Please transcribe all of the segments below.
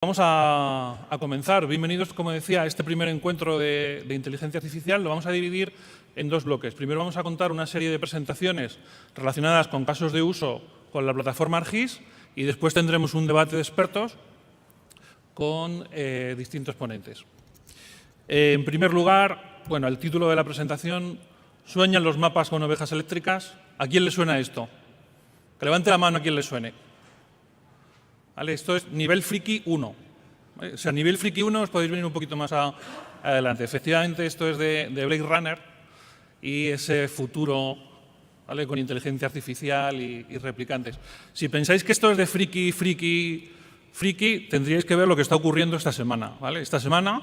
Vamos a comenzar. Bienvenidos, como decía, a este primer encuentro de inteligencia artificial. Lo vamos a dividir en dos bloques. Primero vamos a contar una serie de presentaciones relacionadas con casos de uso con la plataforma ArcGIS y después tendremos un debate de expertos con distintos ponentes. En primer lugar, bueno, el título de la presentación: ¿Sueñan los mapas con ovejas eléctricas? ¿A quién le suena esto? Que levante la mano a quien le suene. ¿Vale? Esto es nivel friki 1. ¿Vale? O sea, nivel friki 1 os podéis venir un poquito más adelante. Efectivamente, esto es de Blade Runner y ese futuro, ¿vale?, con inteligencia artificial y replicantes. Si pensáis que esto es de friki, tendríais que ver lo que está ocurriendo esta semana. ¿Vale? Esta semana,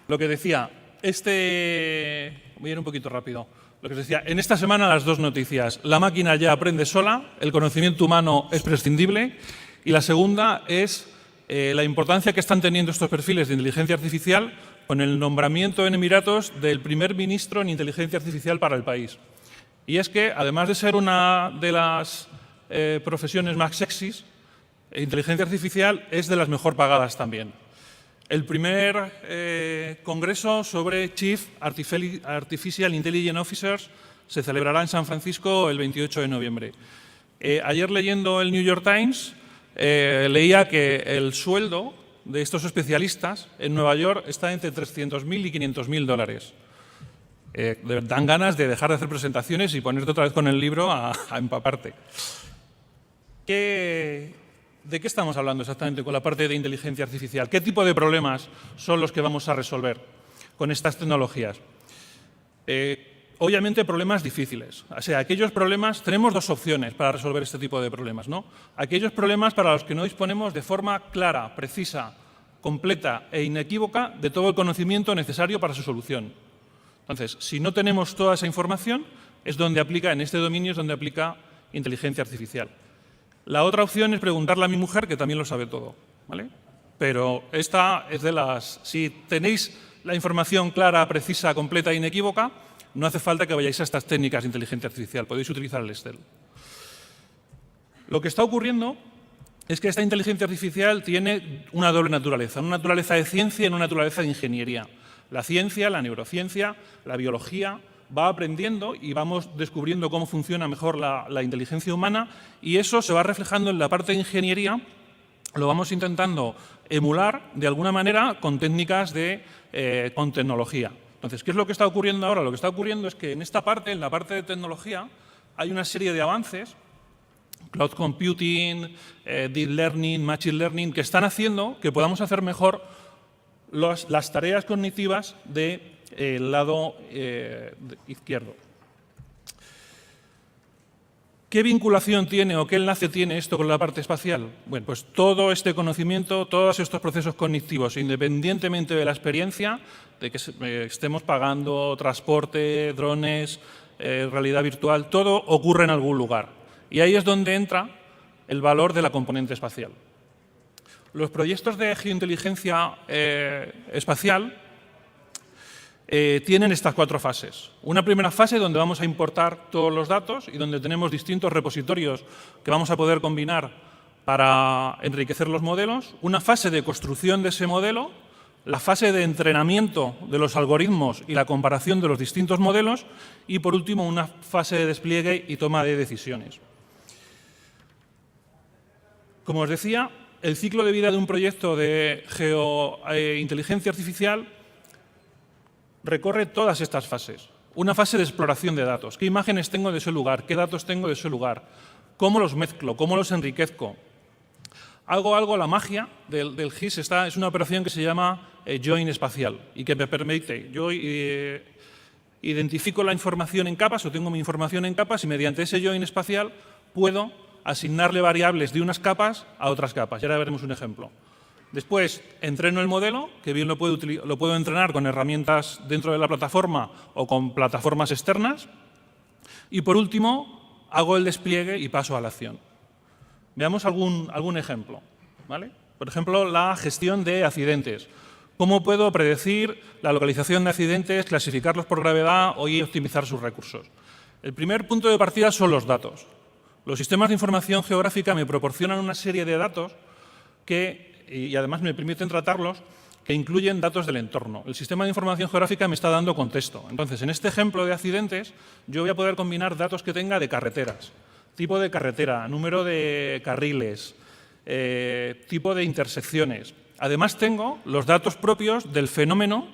lo que decía, voy a ir un poquito rápido. Lo que os decía, en esta semana las dos noticias. La máquina ya aprende sola, el conocimiento humano es prescindible. Y la segunda es la importancia que están teniendo estos perfiles de inteligencia artificial con el nombramiento en Emiratos del primer ministro en inteligencia artificial para el país. Y es que, además de ser una de las profesiones más sexys, inteligencia artificial es de las mejor pagadas también. El primer congreso sobre Chief Artificial Intelligence Officers se celebrará en San Francisco el 28 de noviembre. Ayer, leyendo el New York Times, leía que el sueldo de estos especialistas en Nueva York está entre 300.000 y 500.000 dólares. Dan ganas de dejar de hacer presentaciones y ponerte otra vez con el libro a empaparte. ¿De qué estamos hablando exactamente con la parte de inteligencia artificial? ¿Qué tipo de problemas son los que vamos a resolver con estas tecnologías? Obviamente problemas difíciles. O sea, aquellos problemas, tenemos dos opciones para resolver este tipo de problemas, ¿no? Aquellos problemas para los que no disponemos de forma clara, precisa, completa e inequívoca de todo el conocimiento necesario para su solución. Entonces, si no tenemos toda esa información, en este dominio es donde aplica inteligencia artificial. La otra opción es preguntarle a mi mujer, que también lo sabe todo, ¿vale? Pero esta es de las... Si tenéis la información clara, precisa, completa e inequívoca, no hace falta que vayáis a estas técnicas de inteligencia artificial, podéis utilizar el Excel. Lo que está ocurriendo es que esta inteligencia artificial tiene una doble naturaleza, una naturaleza de ciencia y una naturaleza de ingeniería. La ciencia, la neurociencia, la biología, va aprendiendo y vamos descubriendo cómo funciona mejor la inteligencia humana, y eso se va reflejando en la parte de ingeniería. Lo vamos intentando emular de alguna manera con técnicas con tecnología. Entonces, ¿qué es lo que está ocurriendo ahora? Lo que está ocurriendo es que en esta parte, en la parte de tecnología, hay una serie de avances, cloud computing, deep learning, machine learning, que están haciendo que podamos hacer mejor las tareas cognitivas del lado izquierdo. ¿Qué vinculación tiene o qué enlace tiene esto con la parte espacial? Bueno, pues todo este conocimiento, todos estos procesos cognitivos, independientemente de la experiencia, de que estemos pagando transporte, drones, realidad virtual, todo ocurre en algún lugar. Y ahí es donde entra el valor de la componente espacial. Los proyectos de geointeligencia espacial tienen estas cuatro fases. Una primera fase donde vamos a importar todos los datos y donde tenemos distintos repositorios que vamos a poder combinar para enriquecer los modelos. Una fase de construcción de ese modelo, la fase de entrenamiento de los algoritmos y la comparación de los distintos modelos y, por último, una fase de despliegue y toma de decisiones. Como os decía, el ciclo de vida de un proyecto de geointeligencia artificial recorre todas estas fases. Una fase de exploración de datos. ¿Qué imágenes tengo de ese lugar? ¿Qué datos tengo de ese lugar? ¿Cómo los mezclo? ¿Cómo los enriquezco? La magia del GIS es una operación que se llama join espacial y que me permite, yo identifico la información en capas o tengo mi información en capas y mediante ese join espacial puedo asignarle variables de unas capas a otras capas. Y ahora veremos un ejemplo. Después, entreno el modelo, que bien lo puedo entrenar con herramientas dentro de la plataforma o con plataformas externas. Y, por último, hago el despliegue y paso a la acción. Veamos algún ejemplo, ¿vale? Por ejemplo, la gestión de accidentes. ¿Cómo puedo predecir la localización de accidentes, clasificarlos por gravedad y optimizar sus recursos? El primer punto de partida son los datos. Los sistemas de información geográfica me proporcionan una serie de datos que y además me permiten tratarlos, que incluyen datos del entorno. El sistema de información geográfica me está dando contexto. Entonces, en este ejemplo de accidentes, yo voy a poder combinar datos que tenga de carreteras, tipo de carretera, número de carriles, tipo de intersecciones. Además, tengo los datos propios del fenómeno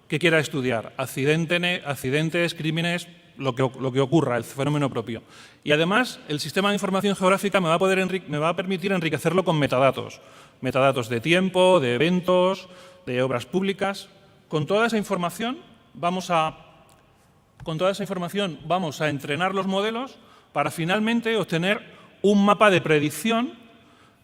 que quiera estudiar, accidentes, crímenes, lo que ocurra, el fenómeno propio. Y además, el sistema de información geográfica me va a permitir enriquecerlo con metadatos. Metadatos de tiempo, de eventos, de obras públicas. Con toda esa información vamos a entrenar los modelos para finalmente obtener un mapa de predicción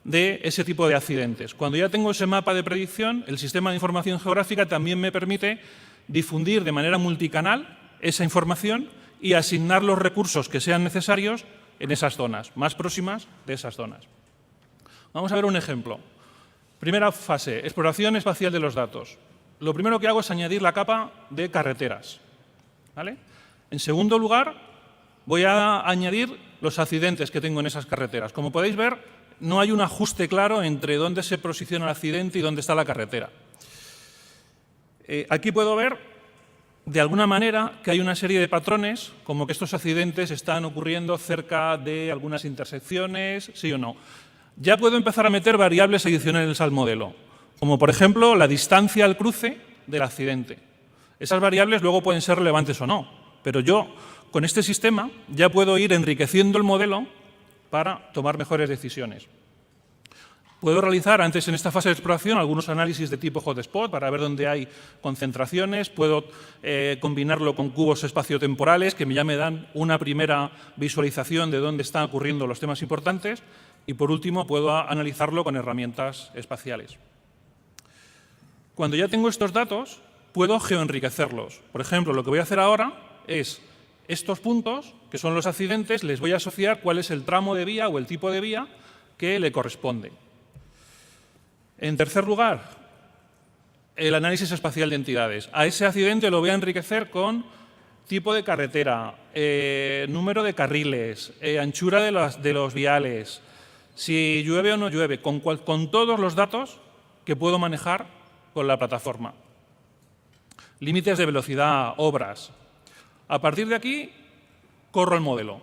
de ese tipo de accidentes. Cuando ya tengo ese mapa de predicción, el sistema de información geográfica también me permite difundir de manera multicanal esa información y asignar los recursos que sean necesarios en esas zonas, más próximas de esas zonas. Vamos a ver un ejemplo. Primera fase, exploración espacial de los datos. Lo primero que hago es añadir la capa de carreteras, ¿vale? En segundo lugar, voy a añadir los accidentes que tengo en esas carreteras. Como podéis ver, no hay un ajuste claro entre dónde se posiciona el accidente y dónde está la carretera. Aquí puedo ver, de alguna manera, que hay una serie de patrones, como que estos accidentes están ocurriendo cerca de algunas intersecciones, sí o no. Ya puedo empezar a meter variables adicionales al modelo, como por ejemplo la distancia al cruce del accidente. Esas variables luego pueden ser relevantes o no, pero yo con este sistema ya puedo ir enriqueciendo el modelo para tomar mejores decisiones. Puedo realizar antes en esta fase de exploración algunos análisis de tipo hotspot para ver dónde hay concentraciones. Puedo combinarlo con cubos espaciotemporales que ya me dan una primera visualización de dónde están ocurriendo los temas importantes. Y, por último, puedo analizarlo con herramientas espaciales. Cuando ya tengo estos datos, puedo geoenriquecerlos. Por ejemplo, lo que voy a hacer ahora es estos puntos, que son los accidentes, les voy a asociar cuál es el tramo de vía o el tipo de vía que le corresponde. En tercer lugar, el análisis espacial de entidades. A ese accidente lo voy a enriquecer con tipo de carretera, número de carriles, anchura de los viales, si llueve o no llueve, con todos los datos que puedo manejar con la plataforma. Límites de velocidad, obras. A partir de aquí, corro el modelo,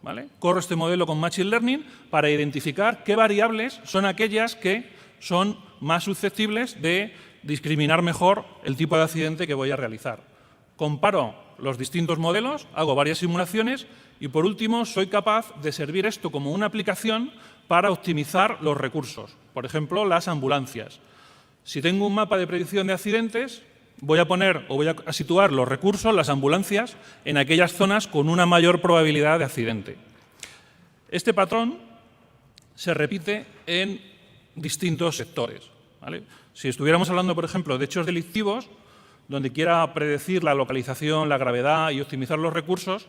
¿vale? Corro este modelo con Machine Learning para identificar qué variables son aquellas que son más susceptibles de discriminar mejor el tipo de accidente que voy a realizar. Comparo los distintos modelos, hago varias simulaciones y, por último, soy capaz de servir esto como una aplicación para optimizar los recursos. Por ejemplo, las ambulancias. Si tengo un mapa de predicción de accidentes, voy a situar los recursos, las ambulancias, en aquellas zonas con una mayor probabilidad de accidente. Este patrón se repite en distintos sectores, ¿vale? Si estuviéramos hablando, por ejemplo, de hechos delictivos, donde quiera predecir la localización, la gravedad y optimizar los recursos,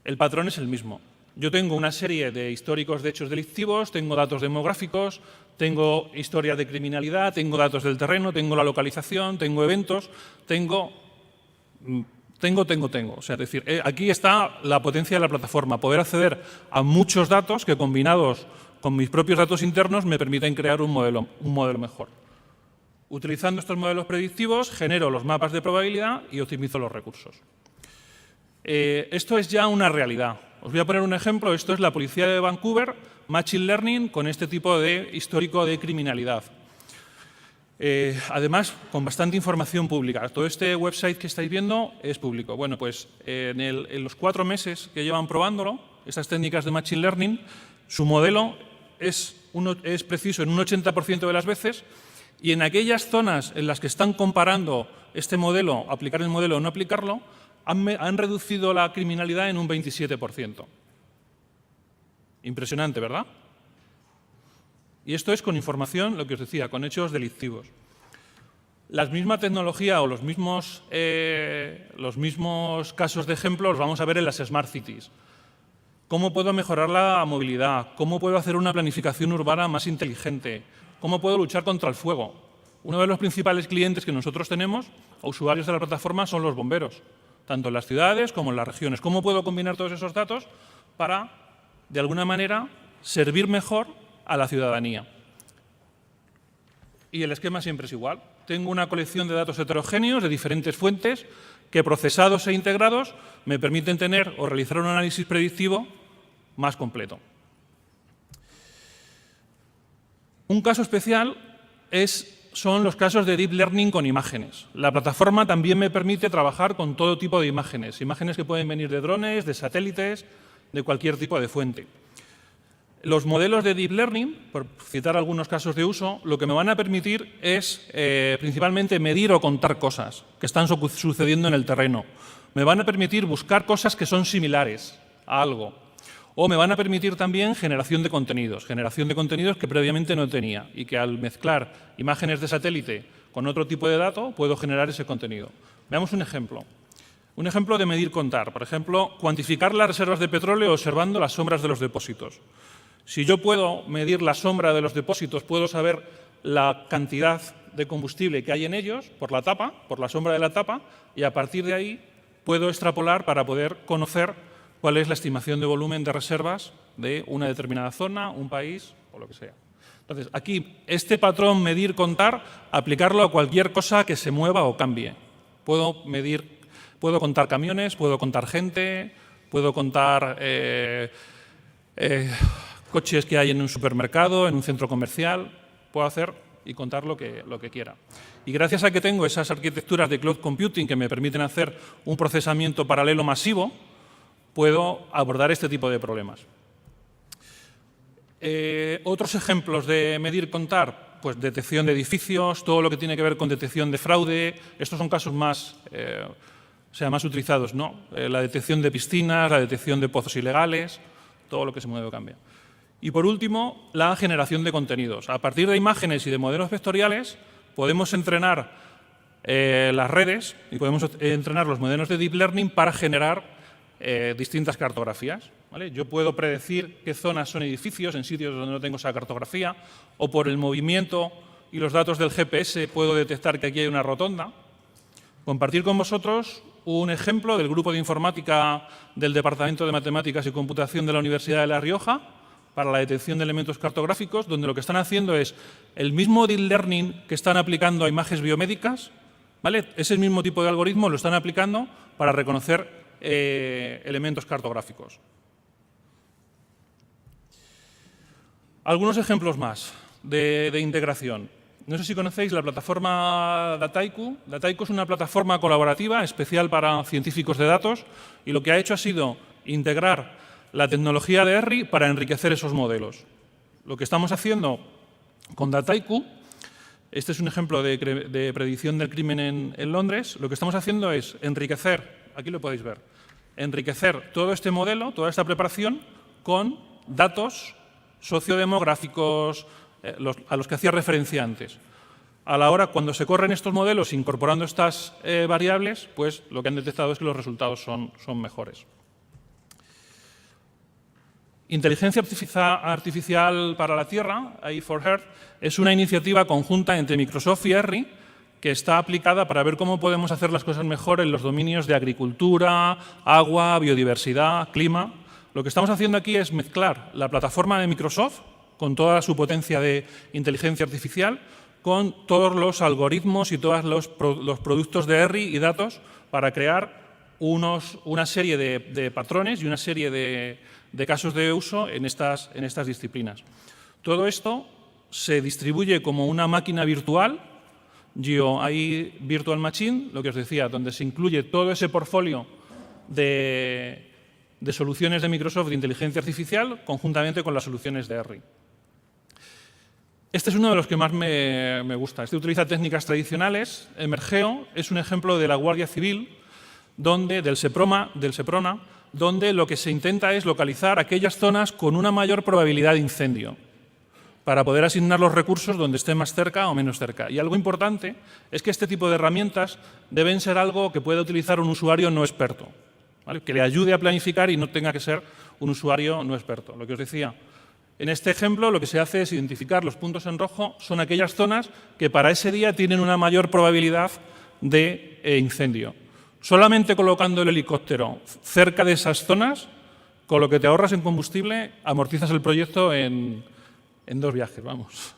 el patrón es el mismo. Yo tengo una serie de históricos de hechos delictivos, tengo datos demográficos, tengo historia de criminalidad, tengo datos del terreno, tengo la localización, tengo eventos, tengo. O sea, es decir, aquí está la potencia de la plataforma, poder acceder a muchos datos que, combinados con mis propios datos internos, me permiten crear un modelo mejor. Utilizando estos modelos predictivos, genero los mapas de probabilidad y optimizo los recursos. Esto es ya una realidad. Os voy a poner un ejemplo. Esto es la policía de Vancouver, Machine Learning con este tipo de histórico de criminalidad. Además, con bastante información pública. Todo este website que estáis viendo es público. Bueno, pues en los 4 meses que llevan probándolo, estas técnicas de Machine Learning, su modelo es preciso en un 80% de las veces, y en aquellas zonas en las que están comparando este modelo, aplicar el modelo o no aplicarlo, han reducido la criminalidad en un 27%. Impresionante, ¿verdad? Y esto es con información, lo que os decía, con hechos delictivos. La misma tecnología o los mismos casos de ejemplo los vamos a ver en las Smart Cities. ¿Cómo puedo mejorar la movilidad? ¿Cómo puedo hacer una planificación urbana más inteligente? ¿Cómo puedo luchar contra el fuego? Uno de los principales clientes que nosotros tenemos, o usuarios de la plataforma, son los bomberos, tanto en las ciudades como en las regiones. ¿Cómo puedo combinar todos esos datos para, de alguna manera, servir mejor a la ciudadanía? y el esquema siempre es igual. Tengo una colección de datos heterogéneos de diferentes fuentes que, procesados e integrados, me permiten tener o realizar un análisis predictivo más completo. Un caso especial son los casos de Deep Learning con imágenes. La plataforma también me permite trabajar con todo tipo de imágenes que pueden venir de drones, de satélites, de cualquier tipo de fuente. Los modelos de Deep Learning, por citar algunos casos de uso, lo que me van a permitir es principalmente medir o contar cosas que están sucediendo en el terreno. Me van a permitir buscar cosas que son similares a algo. O me van a permitir también generación de contenidos que previamente no tenía y que al mezclar imágenes de satélite con otro tipo de dato puedo generar ese contenido. Veamos un ejemplo. Un ejemplo de medir contar. Por ejemplo, cuantificar las reservas de petróleo observando las sombras de los depósitos. Si yo puedo medir la sombra de los depósitos, puedo saber la cantidad de combustible que hay en ellos por la tapa, por la sombra de la tapa, y a partir de ahí puedo extrapolar para poder conocer cuál es la estimación de volumen de reservas de una determinada zona, un país o lo que sea. Entonces, aquí, este patrón medir, contar, aplicarlo a cualquier cosa que se mueva o cambie. Puedo contar camiones, puedo contar gente, puedo contar coches que hay en un supermercado, en un centro comercial. Puedo hacer y contar lo que quiera. Y gracias a que tengo esas arquitecturas de cloud computing que me permiten hacer un procesamiento paralelo masivo, puedo abordar este tipo de problemas. Otros ejemplos de medir, contar, pues detección de edificios, todo lo que tiene que ver con detección de fraude. Estos son casos más utilizados, ¿no? La detección de piscinas, la detección de pozos ilegales, todo lo que se mueve o cambia. Y por último, la generación de contenidos. A partir de imágenes y de modelos vectoriales podemos entrenar las redes y podemos entrenar los modelos de Deep Learning para generar distintas cartografías, ¿vale? Yo puedo predecir qué zonas son edificios en sitios donde no tengo esa cartografía, o por el movimiento y los datos del GPS puedo detectar que aquí hay una rotonda. Compartir con vosotros un ejemplo del grupo de informática del Departamento de Matemáticas y Computación de la Universidad de La Rioja para la detección de elementos cartográficos, donde lo que están haciendo es el mismo Deep Learning que están aplicando a imágenes biomédicas, ¿vale? Ese mismo tipo de algoritmo lo están aplicando para reconocer elementos cartográficos. Algunos ejemplos más de integración. No sé si conocéis la plataforma Dataiku. Dataiku es una plataforma colaborativa especial para científicos de datos y lo que ha hecho ha sido integrar la tecnología de R para enriquecer esos modelos. Lo que estamos haciendo con Dataiku, este es un ejemplo de predicción del crimen en Londres, lo que estamos haciendo es enriquecer, aquí lo podéis ver, enriquecer todo este modelo, toda esta preparación con datos sociodemográficos a los que hacía referencia antes. A la hora, cuando se corren estos modelos incorporando estas variables, pues lo que han detectado es que los resultados son mejores. Inteligencia artificial para la Tierra, AI4Earth, es una iniciativa conjunta entre Microsoft y R que está aplicada para ver cómo podemos hacer las cosas mejor en los dominios de agricultura, agua, biodiversidad, clima. Lo que estamos haciendo aquí es mezclar la plataforma de Microsoft con toda su potencia de inteligencia artificial con todos los algoritmos y todos los productos de R y datos para crear una serie de patrones y una serie de casos de uso en estas disciplinas. Todo esto se distribuye como una máquina virtual, GeoAI Virtual Machine, lo que os decía, donde se incluye todo ese portfolio de soluciones de Microsoft de inteligencia artificial conjuntamente con las soluciones de R. Este es uno de los que más me gusta. Este utiliza técnicas tradicionales. Emergeo es un ejemplo de la Guardia Civil, del SEPRONA, donde lo que se intenta es localizar aquellas zonas con una mayor probabilidad de incendio para poder asignar los recursos donde esté más cerca o menos cerca. Y algo importante es que este tipo de herramientas deben ser algo que pueda utilizar un usuario no experto, ¿vale? Que le ayude a planificar y no tenga que ser un usuario no experto. Lo que os decía, en este ejemplo lo que se hace es identificar los puntos en rojo, son aquellas zonas que para ese día tienen una mayor probabilidad de incendio. Solamente colocando el helicóptero cerca de esas zonas, con lo que te ahorras en combustible, amortizas el proyecto en 2 viajes, vamos.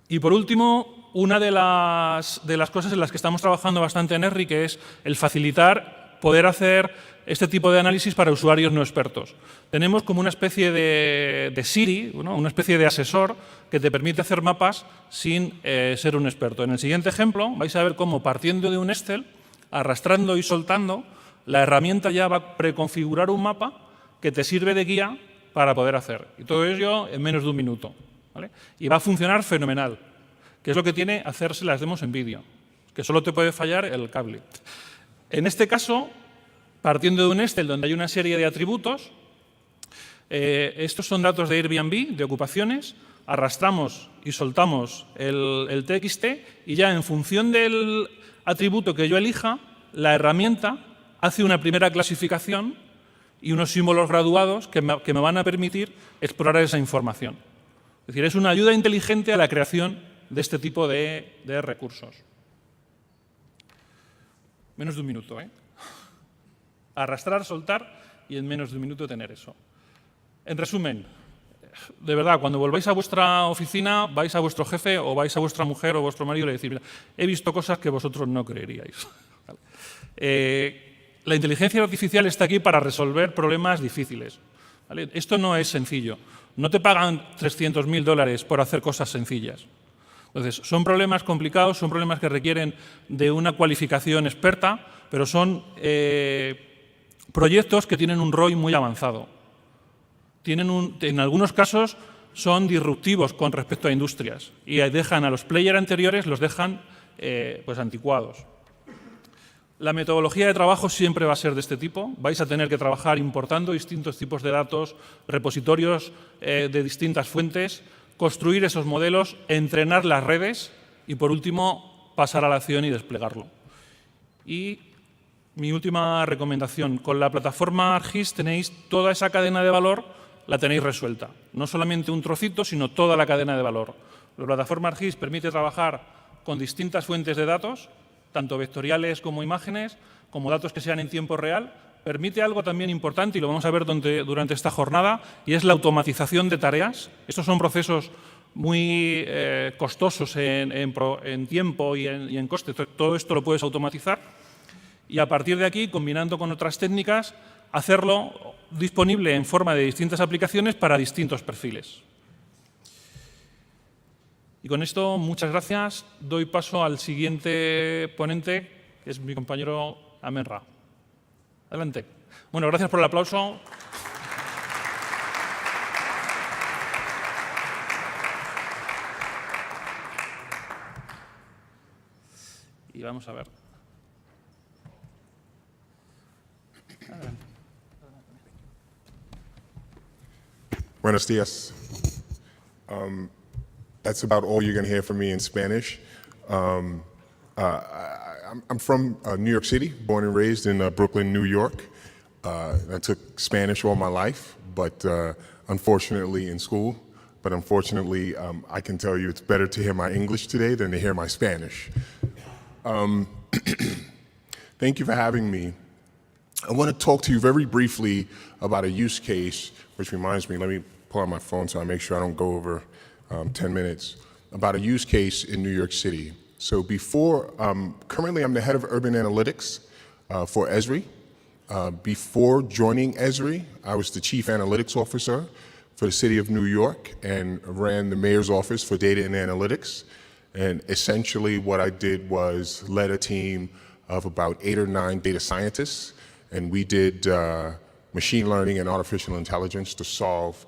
Y por último, una de las cosas en las que estamos trabajando bastante en Esri, que es el facilitar poder hacer este tipo de análisis para usuarios no expertos. Tenemos como una especie de Siri, ¿no? Una especie de asesor que te permite hacer mapas sin ser un experto. En el siguiente ejemplo vais a ver cómo, partiendo de un Excel, arrastrando y soltando, la herramienta ya va a preconfigurar un mapa que te sirve de guía para poder hacer. Y todo ello en menos de un minuto, ¿vale? Y va a funcionar fenomenal, que es lo que tiene hacerse las demos en vídeo, que solo te puede fallar el cable. En este caso, partiendo de un Excel donde hay una serie de atributos, estos son datos de Airbnb, de ocupaciones, arrastramos y soltamos el TXT y ya en función del atributo que yo elija, la herramienta hace una primera clasificación y unos símbolos graduados que me van a permitir explorar esa información. Es decir, es una ayuda inteligente a la creación de este tipo de recursos. Menos de un minuto, ¿eh? Arrastrar, soltar y en menos de un minuto tener eso. En resumen, de verdad, cuando volváis a vuestra oficina, vais a vuestro jefe o vais a vuestra mujer o vuestro marido y le decís, mira, he visto cosas que vosotros no creeríais. La inteligencia artificial está aquí para resolver problemas difíciles, ¿vale? Esto no es sencillo. No te pagan $300.000 por hacer cosas sencillas. Entonces, son problemas complicados, son problemas que requieren de una cualificación experta, pero son proyectos que tienen un ROI muy avanzado. En algunos casos son disruptivos con respecto a industrias y dejan a los players anteriores, los dejan pues anticuados. La metodología de trabajo siempre va a ser de este tipo. Vais a tener que trabajar importando distintos tipos de datos, repositorios de distintas fuentes, construir esos modelos, entrenar las redes y, por último, pasar a la acción y desplegarlo. Y mi última recomendación, con la plataforma ArcGIS tenéis toda esa cadena de valor, la tenéis resuelta. No solamente un trocito, sino toda la cadena de valor. La plataforma ArcGIS permite trabajar con distintas fuentes de datos, tanto vectoriales como imágenes, como datos que sean en tiempo real. Permite algo también importante, y lo vamos a ver durante esta jornada, y es la automatización de tareas. Estos son procesos muy costosos en tiempo y en coste. Todo esto lo puedes automatizar. Y a partir de aquí, combinando con otras técnicas, hacerlo disponible en forma de distintas aplicaciones para distintos perfiles. Y con esto, muchas gracias. Doy paso al siguiente ponente, que es mi compañero Amenra. Adelante. Bueno, gracias por el aplauso. Y vamos a ver. Adelante. Buenos dias. That's about all you're going to hear from me in Spanish. I'm from New York City, born and raised in Brooklyn, New York. I took Spanish all my life, but unfortunately in school. But unfortunately, I can tell you it's better to hear my English today than to hear my Spanish. Thank you for having me. I want to talk to you very briefly about a use case, which reminds me, let me pull out my phone so I make sure I don't go over 10 minutes, about a use case in New York City. So currently I'm the head of urban analytics for Esri. Before joining Esri, I was the chief analytics officer for the city of New York and ran the mayor's office for data and analytics. And essentially what I did was led a team of about 8 or 9 data scientists, and we did machine learning and artificial intelligence to solve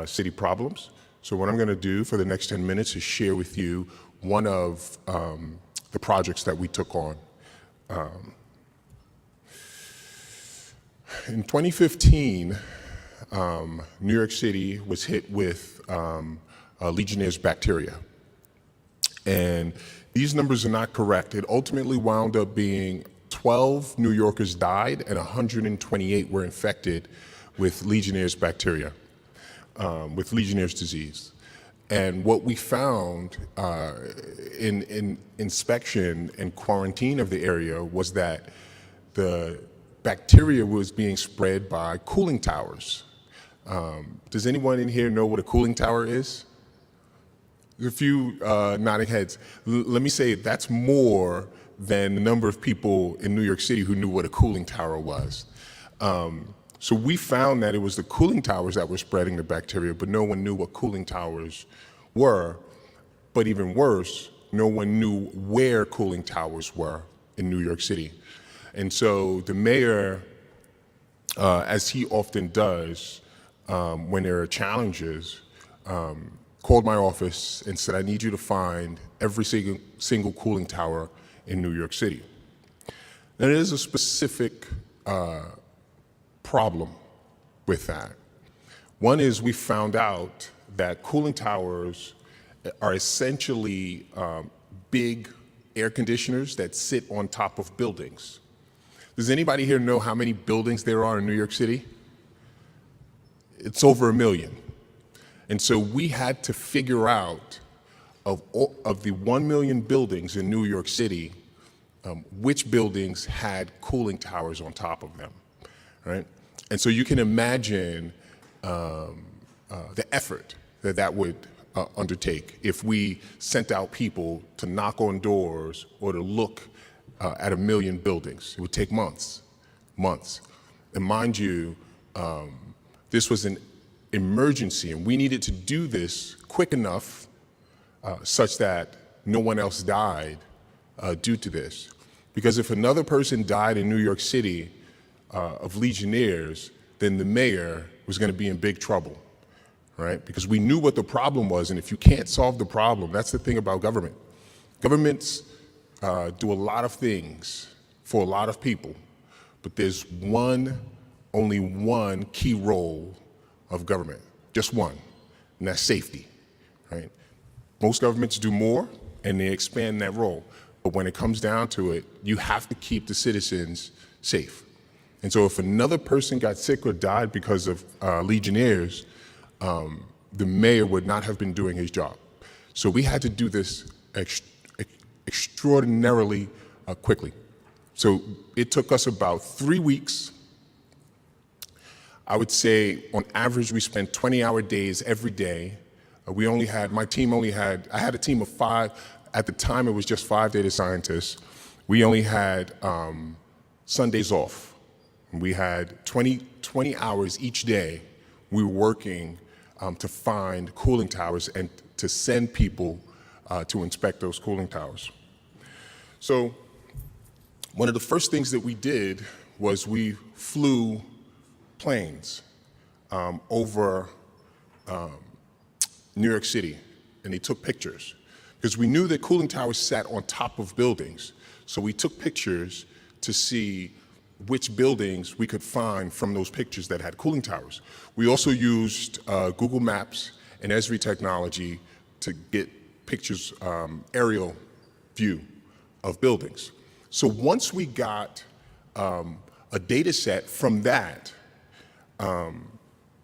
city problems. So what I'm going to do for the next 10 minutes is share with you one of the projects that we took on. In 2015, New York City was hit with Legionnaire's bacteria. And these numbers are not correct. It ultimately wound up being 12 New Yorkers died and 128 were infected with Legionnaire's bacteria, with Legionnaire's disease. And what we found in inspection and quarantine of the area was that the bacteria was being spread by cooling towers. Does anyone in here know what a cooling tower is? a few nodding heads. Let me say that's more than the number of people in New York City who knew what a cooling tower was. So we found that it was the cooling towers that were spreading the bacteria, but no one knew what cooling towers were. But even worse, no one knew where cooling towers were in New York City. And so the mayor, as he often does when there are challenges, called my office and said, I need you to find every single cooling tower in New York City. Now, there is a specific problem with that. One is we found out that cooling towers are essentially big air conditioners that sit on top of buildings. Does anybody here know how many buildings there are in New York City? It's over 1 million. And so we had to figure out of the 1 million buildings in New York City, which buildings had cooling towers on top of them, right? And so you can imagine the effort that would undertake if we sent out people to knock on doors or to look at 1 million buildings. It would take months. And mind you, this was an emergency, and we needed to do this quick enough such that no one else died due to this. Because if another person died in New York City of Legionnaires, then the mayor was going to be in big trouble, right? Because we knew what the problem was, and if you can't solve the problem, that's the thing about government. Governments do a lot of things for a lot of people, but there's only one key role of government, just one, and that's safety, right? Most governments do more, and they expand that role. But when it comes down to it, you have to keep the citizens safe. And so if another person got sick or died because of Legionnaires, the mayor would not have been doing his job. So we had to do this extraordinarily quickly. So it took us about 3 weeks. I would say on average we spent 20-hour days every day. I had a team of 5. At the time it was just 5 data scientists. We only had Sundays off. We had 20 hours each day. We were working to find cooling towers and to send people to inspect those cooling towers. So one of the first things that we did was we flew planes over New York City, and they took pictures. Because we knew that cooling towers sat on top of buildings. So we took pictures to see which buildings we could find from those pictures that had cooling towers. We also used Google Maps and Esri technology to get pictures, aerial view of buildings. So once we got a data set from that,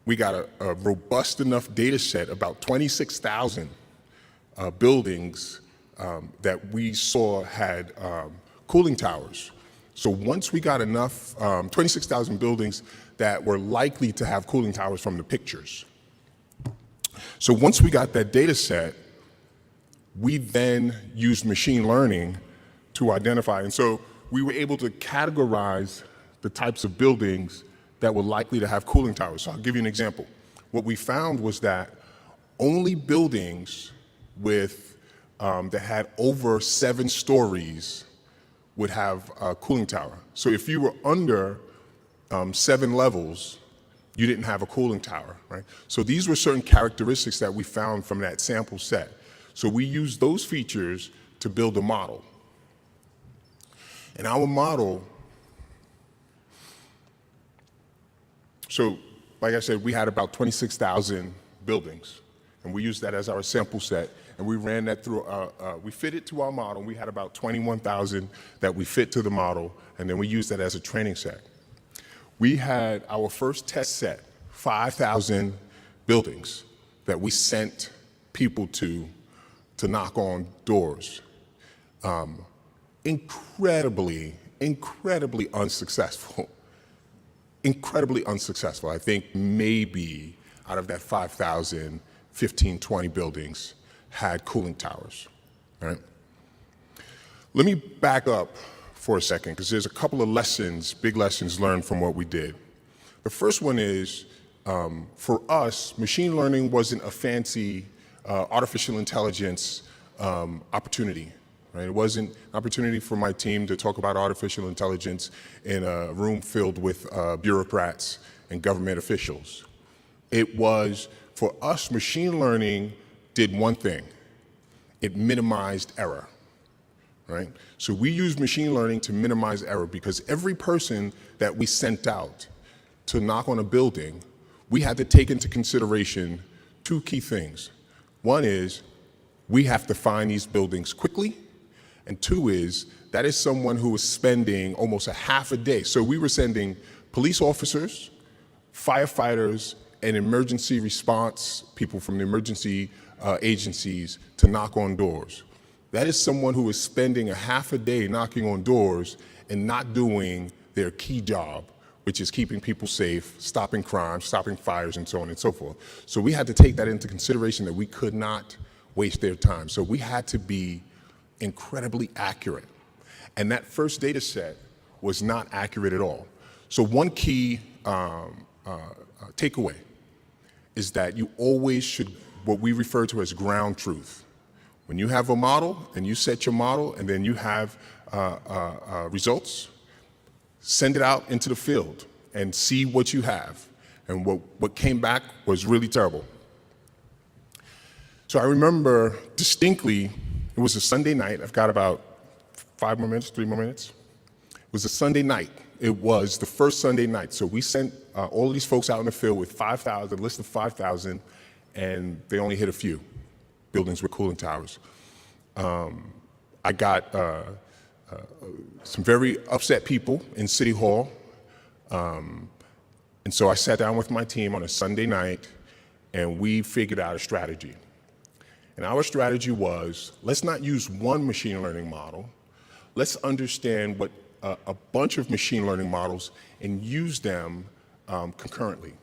we got a robust enough data set, about 26,000 buildings that we saw had cooling towers. So once we got enough, 26,000 buildings that were likely to have cooling towers from the pictures. So once we got that data set, we then used machine learning to identify. And so we were able to categorize the types of buildings that were likely to have cooling towers. So I'll give you an example. What we found was that only buildings that had over 7 stories would have a cooling tower. So if you were under 7 levels, you didn't have a cooling tower, right? So these were certain characteristics that we found from that sample set. So we used those features to build a model. And our model, so like I said, we had about 26,000 buildings, and we used that as our sample set. And we ran that through, we fit it to our model. We had about 21,000 that we fit to the model, and then we used that as a training set. We had our first test set, 5,000 buildings that we sent people to knock on doors. Incredibly unsuccessful. Incredibly unsuccessful. I think maybe out of that 5,000, 15, 20 buildings had cooling towers, right? Let me back up for a second, because there's a couple of lessons, big lessons learned from what we did. The first one is, for us, machine learning wasn't a fancy artificial intelligence opportunity, right? It wasn't an opportunity for my team to talk about artificial intelligence in a room filled with bureaucrats and government officials. It was, for us, machine learning did one thing. It minimized error, right? So we used machine learning to minimize error, because every person that we sent out to knock on a building, we had to take into consideration two key things. One is, we have to find these buildings quickly, and two is, that is someone who was spending almost a half a day. So we were sending police officers, firefighters, and emergency response people from the emergency agencies to knock on doors. That is someone who is spending a half a day knocking on doors and not doing their key job, which is keeping people safe, stopping crime, stopping fires, and so on and so forth. So we had to take that into consideration, that we could not waste their time. So we had to be incredibly accurate. And that first data set was not accurate at all. So one key takeaway is that you always should, what we refer to as ground truth. When you have a model and you set your model and then you have results, send it out into the field and see what you have. And what came back was really terrible. So I remember distinctly, it was a Sunday night. I've got about 5 more minutes, 3 more minutes. It was a Sunday night. It was the first Sunday night. So we sent all of these folks out in the field with 5,000, a list of 5,000, and they only hit a few buildings with cooling towers. I got some very upset people in City Hall. And so I sat down with my team on a Sunday night, and we figured out a strategy. And our strategy was, let's not use one machine learning model. Let's understand what a bunch of machine learning models and use them concurrently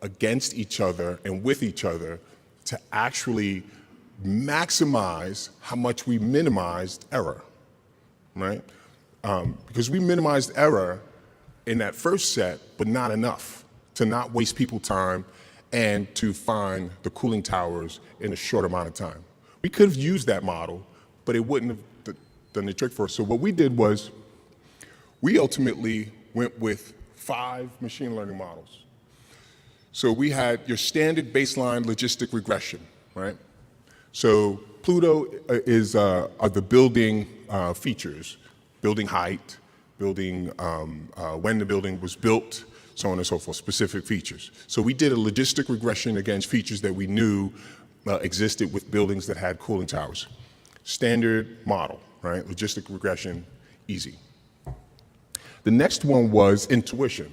against each other and with each other to actually maximize how much we minimized error, right? Because we minimized error in that first set, but not enough to not waste people time and to find the cooling towers in a short amount of time. We could have used that model, but it wouldn't have done the trick for us. So what we did was, we ultimately went with 5 machine learning models. So we had your standard baseline logistic regression, right? So Pluto are the building features, building height, building when the building was built, so on and so forth, specific features. So we did a logistic regression against features that we knew existed with buildings that had cooling towers. Standard model, right? Logistic regression, easy. The next one was intuition.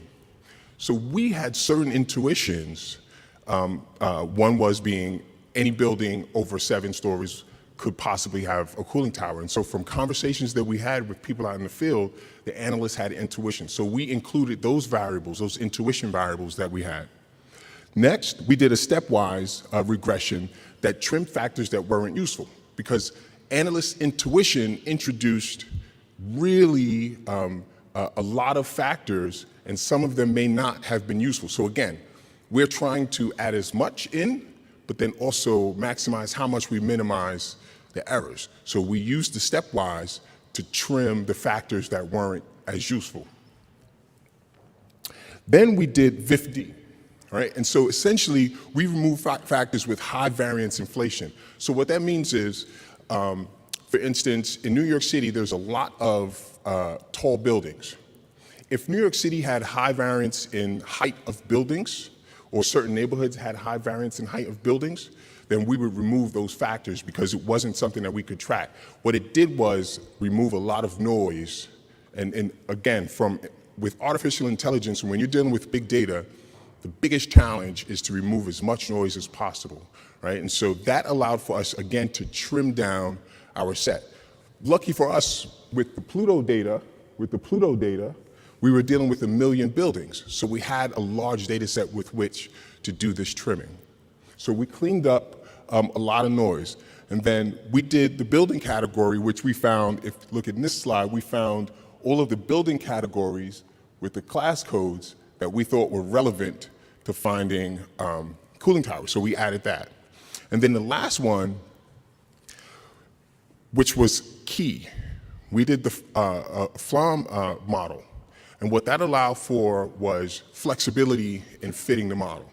So we had certain intuitions. One was being any building over 7 stories could possibly have a cooling tower. And so from conversations that we had with people out in the field, the analysts had intuition. So we included those variables, those intuition variables that we had. Next, we did a stepwise regression that trimmed factors that weren't useful, because analysts' intuition introduced really a lot of factors, and some of them may not have been useful. So again, we're trying to add as much in, but then also maximize how much we minimize the errors. So we used the stepwise to trim the factors that weren't as useful. Then we did VIFD, right? And so essentially, we removed factors with high variance inflation. So what that means is, for instance, in New York City, there's a lot of tall buildings. If New York City had high variance in height of buildings, or certain neighborhoods had high variance in height of buildings, then we would remove those factors because it wasn't something that we could track. What it did was remove a lot of noise. And again, with artificial intelligence, when you're dealing with big data, the biggest challenge is to remove as much noise as possible, right? And so that allowed for us, again, to trim down our set. Lucky for us, with the Pluto data, we were dealing with 1 million buildings. So we had a large data set with which to do this trimming. So we cleaned up a lot of noise. And then we did the building category, which we found, if you look at this slide, we found all of the building categories with the class codes that we thought were relevant to finding cooling towers. So we added that. And then the last one, which was key, we did the FLOM model. And what that allowed for was flexibility in fitting the model.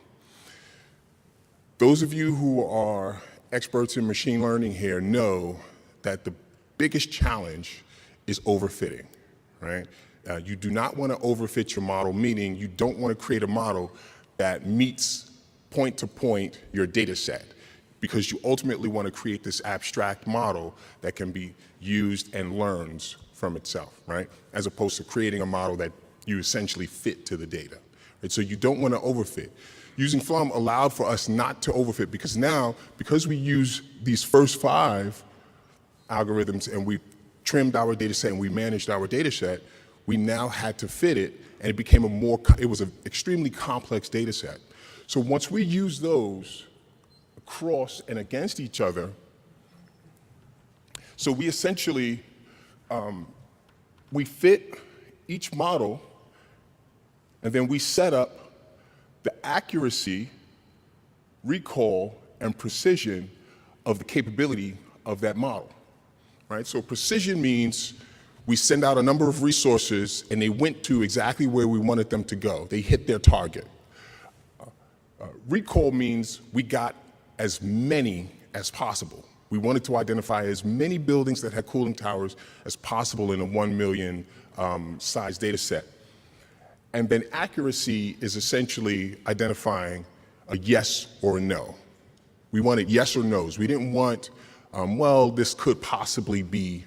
Those of you who are experts in machine learning here know that the biggest challenge is overfitting, right? You do not want to overfit your model, meaning you don't want to create a model that meets point to point your data set, because you ultimately want to create this abstract model that can be used and learns from itself, right? As opposed to creating a model that you essentially fit to the data, right? So you don't want to overfit. Using FLOM allowed for us not to overfit, because now, because we use these first 5 algorithms and we trimmed our data set and we managed our data set, we now had to fit it, and it became it was an extremely complex data set. So once we use those across and against each other, so we essentially, we fit each model, and then we set up the accuracy, recall, and precision of the capability of that model, right? So precision means we send out a number of resources and they went to exactly where we wanted them to go. They hit their target. Recall means we got as many as possible. We wanted to identify as many buildings that had cooling towers as possible in a 1 million size data set. And then accuracy is essentially identifying a yes or a no. We wanted yes or no's. We didn't want, well, this could possibly be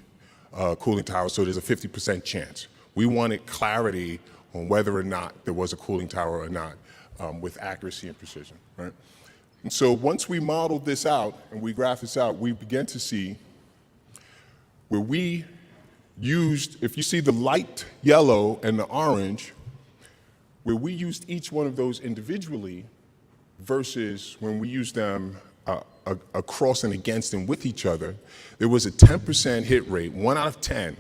a cooling tower, so there's a 50% chance. We wanted clarity on whether or not there was a cooling tower or not, with accuracy and precision, right? And so once we modeled this out and we graphed this out, we began to see where we used, if you see the light yellow and the orange, where we used each one of those individually versus when we used them across and against and with each other, there was a 10% hit rate, 1 out of 10.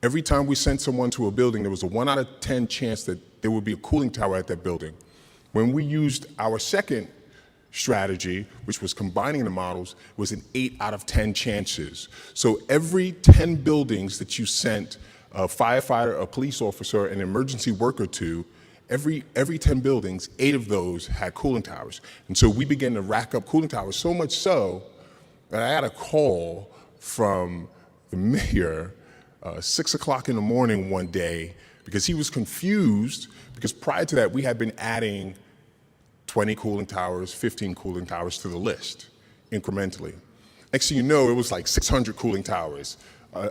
Every time we sent someone to a building, there was a 1 out of 10 chance that there would be a cooling tower at that building. When we used our second strategy, which was combining the models, was an 8 out of 10 chances. So every 10 buildings that you sent a firefighter, a police officer, an emergency worker to, every 10 buildings, 8 of those had cooling towers. And so we began to rack up cooling towers, so much so that I had a call from the mayor 6 o'clock in the morning one day, because he was confused, because prior to that we had been adding 20 cooling towers, 15 cooling towers to the list incrementally. Next thing you know, it was like 600 cooling towers,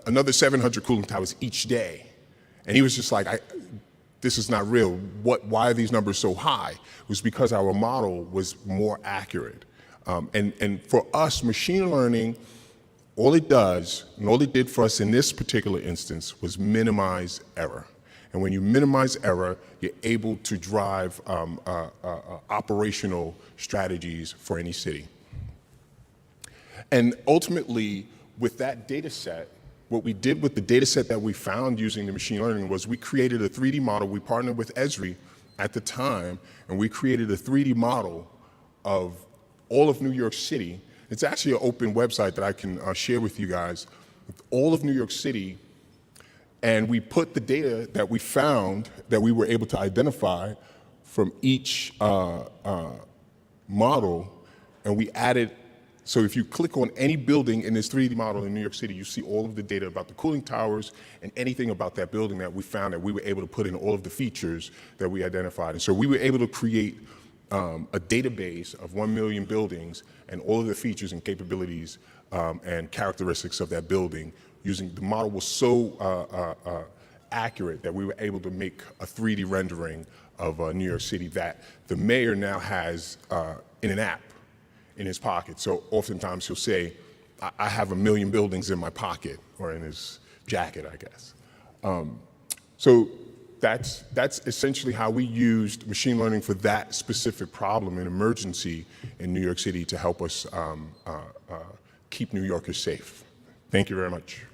another 700 cooling towers each day. And he was just like, this is not real. Why are these numbers so high? It was because our model was more accurate. And for us, machine learning, all it does, and all it did for us in this particular instance, was minimize error. And when you minimize error, you're able to drive operational strategies for any city. And ultimately, with that data set, what we did with the data set that we found using the machine learning was we created a 3D model. We partnered with Esri at the time, and we created a 3D model of all of New York City. It's actually an open website that I can share with you guys, with all of New York City. And we put the data that we found, that we were able to identify from each model, and we added, so if you click on any building in this 3D model in New York City, you see all of the data about the cooling towers and anything about that building that we found, that we were able to put in all of the features that we identified. And so we were able to create a database of 1 million buildings and all of the features and capabilities and characteristics of that building. Using the model was so accurate that we were able to make a 3D rendering of New York City that the mayor now has in an app in his pocket. So oftentimes he'll say, I have 1 million buildings in my pocket, or in his jacket, I guess. So that's essentially how we used machine learning for that specific problem in emergency in New York City to help us keep New Yorkers safe. Thank you very much.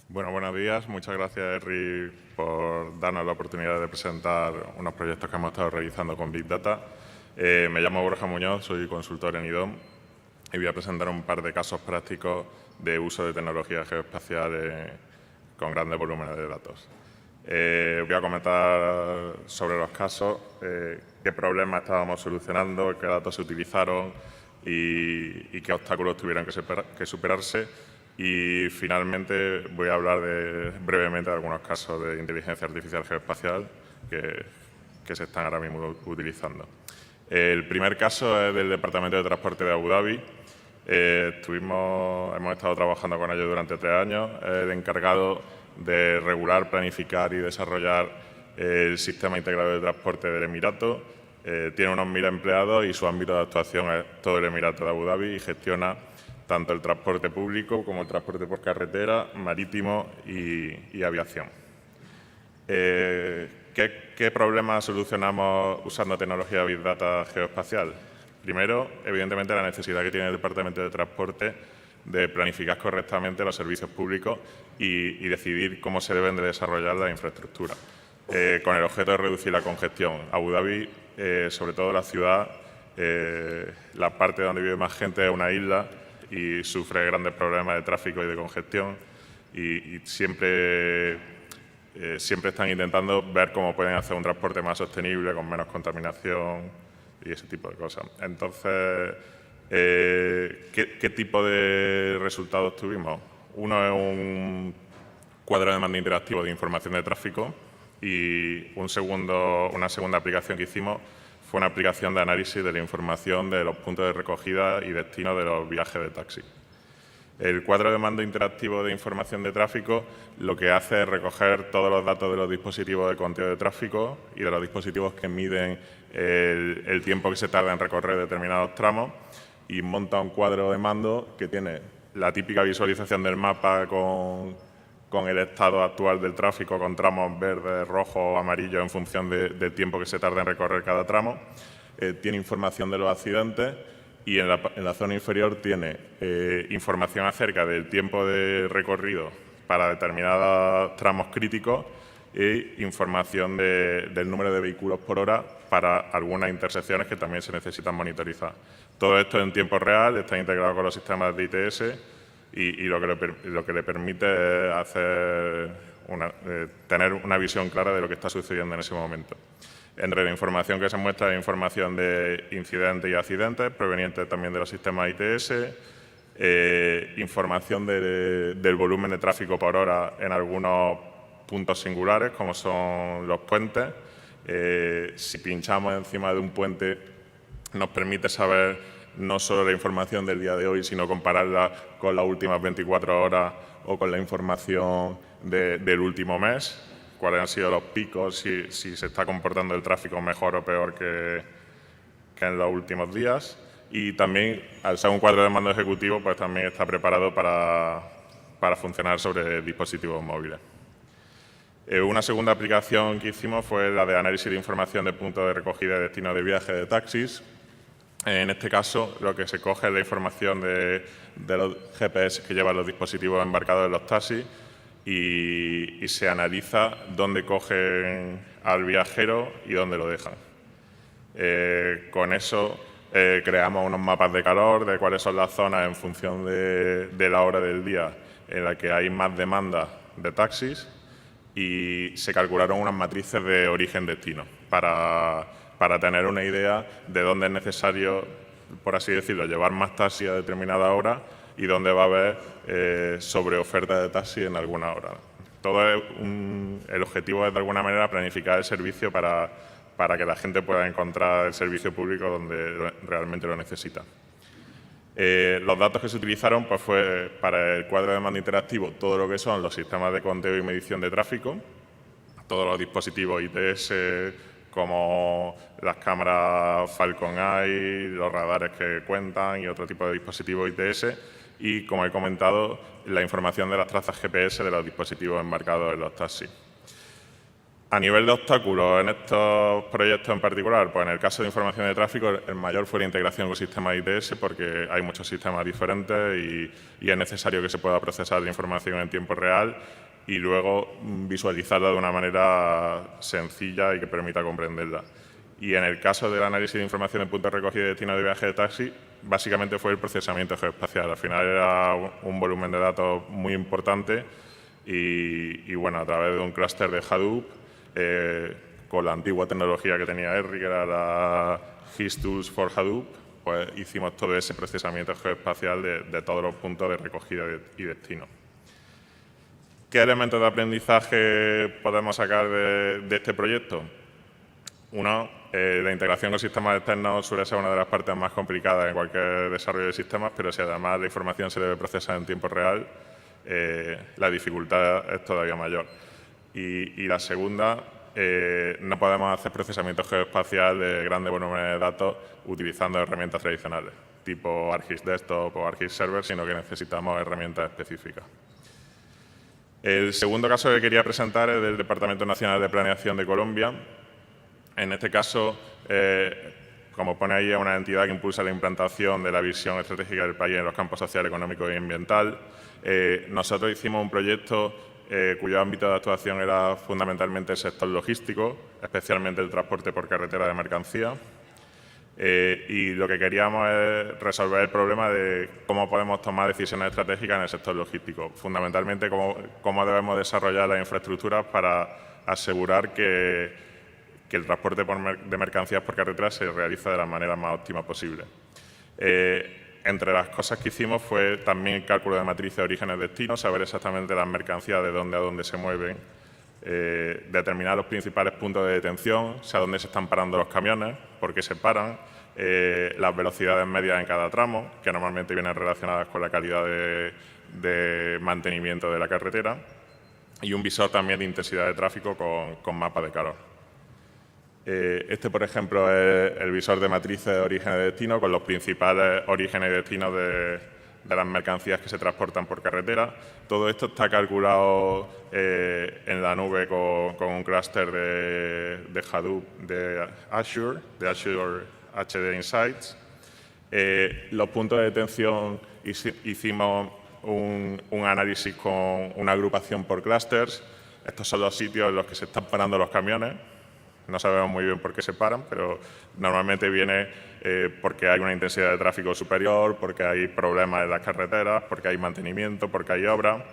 Bueno, buenos días. Muchas gracias, Henry, por darnos la oportunidad de presentar unos proyectos que hemos estado realizando con Big Data. Me llamo Borja Muñoz, soy consultor en IDOM y voy a presentar un par de casos prácticos de uso de tecnología geoespacial con grandes volúmenes de datos. Voy a comentar sobre los casos, qué problemas estábamos solucionando, qué datos se utilizaron y qué obstáculos tuvieron que superarse. Y finalmente voy a hablar brevemente de algunos casos de inteligencia artificial geoespacial que se están ahora mismo utilizando. El primer caso es del Departamento de Transporte de Abu Dhabi. Hemos estado trabajando con ellos durante 3 años. El encargado de regular, planificar y desarrollar el sistema integrado de transporte del Emirato. Tiene unos 1000 empleados y su ámbito de actuación es todo el Emirato de Abu Dhabi y gestiona tanto el transporte público como el transporte por carretera, marítimo y aviación. ¿Qué problemas solucionamos usando tecnología Big Data geoespacial? Primero, evidentemente, la necesidad que tiene el Departamento de Transporte de planificar correctamente los servicios públicos y decidir cómo se deben de desarrollar las infraestructuras, con el objeto de reducir la congestión. Abu Dhabi, sobre todo la ciudad, la parte donde vive más gente es una isla y sufre grandes problemas de tráfico y de congestión y siempre están intentando ver cómo pueden hacer un transporte más sostenible, con menos contaminación y ese tipo de cosas. Entonces, ¿qué tipo de resultados tuvimos? Uno es un cuadro de demanda interactivo de información de tráfico y una segunda aplicación que hicimos fue una aplicación de análisis de la información de los puntos de recogida y destino de los viajes de taxi. El cuadro de mando interactivo de información de tráfico lo que hace es recoger todos los datos de los dispositivos de conteo de tráfico y de los dispositivos que miden el tiempo que se tarda en recorrer determinados tramos y monta un cuadro de mando que tiene la típica visualización del mapa con el estado actual del tráfico, con tramos verdes, rojos o amarillos en función del tiempo que se tarda en recorrer cada tramo. Tiene información de los accidentes y en la zona inferior tiene información acerca del tiempo de recorrido para determinados tramos críticos e información del número de vehículos por hora para algunas intersecciones que también se necesitan monitorizar. Todo esto en tiempo real, está integrado con los sistemas de ITS y lo que le permite es tener una visión clara de lo que está sucediendo en ese momento. Entre la información que se muestra es información de incidentes y accidentes, provenientes también de los sistemas ITS, información del volumen de tráfico por hora en algunos puntos singulares, como son los puentes. Si pinchamos encima de un puente, nos permite saber no solo la información del día de hoy, sino compararla con las últimas 24 horas o con la información del último mes, cuáles han sido los picos, si se está comportando el tráfico mejor o peor que en los últimos días. Y también, al ser un cuadro de mando ejecutivo, pues también está preparado para funcionar sobre dispositivos móviles. Una segunda aplicación que hicimos fue la de análisis de información de puntos de recogida y destino de viaje de taxis. En este caso, lo que se coge es la información de los GPS que llevan los dispositivos embarcados en los taxis y se analiza dónde cogen al viajero y dónde lo dejan. Con eso creamos unos mapas de calor, de cuáles son las zonas en función de la hora del día en la que hay más demanda de taxis y se calcularon unas matrices de origen-destino para tener una idea de dónde es necesario, por así decirlo, llevar más taxis a determinada hora y dónde va a haber sobreoferta de taxis en alguna hora. el objetivo es, de alguna manera, planificar el servicio para que la gente pueda encontrar el servicio público donde realmente lo necesita. Los datos que se utilizaron pues, fue para el cuadro de mando interactivo todo lo que son los sistemas de conteo y medición de tráfico, todos los dispositivos ITS como las cámaras Falcon Eye, los radares que cuentan y otro tipo de dispositivos ITS y, como he comentado, la información de las trazas GPS de los dispositivos embarcados en los taxis. A nivel de obstáculos en estos proyectos en particular, pues en el caso de información de tráfico, el mayor fue la integración con sistemas ITS porque hay muchos sistemas diferentes y es necesario que se pueda procesar la información en tiempo real y luego visualizarla de una manera sencilla y que permita comprenderla. Y en el caso del análisis de información de puntos de recogida y destino de viaje de taxi, básicamente fue el procesamiento geoespacial. Al final era un volumen de datos muy importante y bueno, a través de un clúster de Hadoop, con la antigua tecnología que tenía ERRI, que era la HisTools for Hadoop, pues hicimos todo ese procesamiento geoespacial de todos los puntos de recogida y destino. ¿Qué elementos de aprendizaje podemos sacar de este proyecto? Uno, la integración con sistemas externos suele ser una de las partes más complicadas en cualquier desarrollo de sistemas, pero si además la información se debe procesar en tiempo real, la dificultad es todavía mayor. Y la segunda, no podemos hacer procesamiento geoespacial de grandes volúmenes de datos utilizando herramientas tradicionales, tipo ArcGIS Desktop o ArcGIS Server, sino que necesitamos herramientas específicas. El segundo caso que quería presentar es del Departamento Nacional de Planeación de Colombia. En este caso, como pone ahí, es una entidad que impulsa la implantación de la visión estratégica del país en los campos social, económico y ambiental. Nosotros hicimos un proyecto cuyo ámbito de actuación era fundamentalmente el sector logístico, especialmente el transporte por carretera de mercancía. Y lo que queríamos es resolver el problema de cómo podemos tomar decisiones estratégicas en el sector logístico. Fundamentalmente, cómo debemos desarrollar las infraestructuras para asegurar que el transporte de mercancías por carretera se realiza de la manera más óptima posible. Entre las cosas que hicimos fue también el cálculo de matrices de orígenes destinos, saber exactamente las mercancías de dónde a dónde se mueven, determinar los principales puntos de detención, o sea, dónde se están parando los camiones, por qué se paran, las velocidades medias en cada tramo, que normalmente vienen relacionadas con la calidad de mantenimiento de la carretera, y un visor también de intensidad de tráfico con mapa de calor. Este, por ejemplo, es el visor de matrices de origen y destino con los principales orígenes y destinos de las mercancías que se transportan por carretera. Todo esto está calculado en la nube con un clúster de Hadoop de Azure HD Insights. Los puntos de detención hicimos un análisis con una agrupación por clústeres. Estos son los sitios en los que se están parando los camiones. No sabemos muy bien por qué se paran, pero normalmente viene porque hay una intensidad de tráfico superior, porque hay problemas en las carreteras, porque hay mantenimiento, porque hay obra.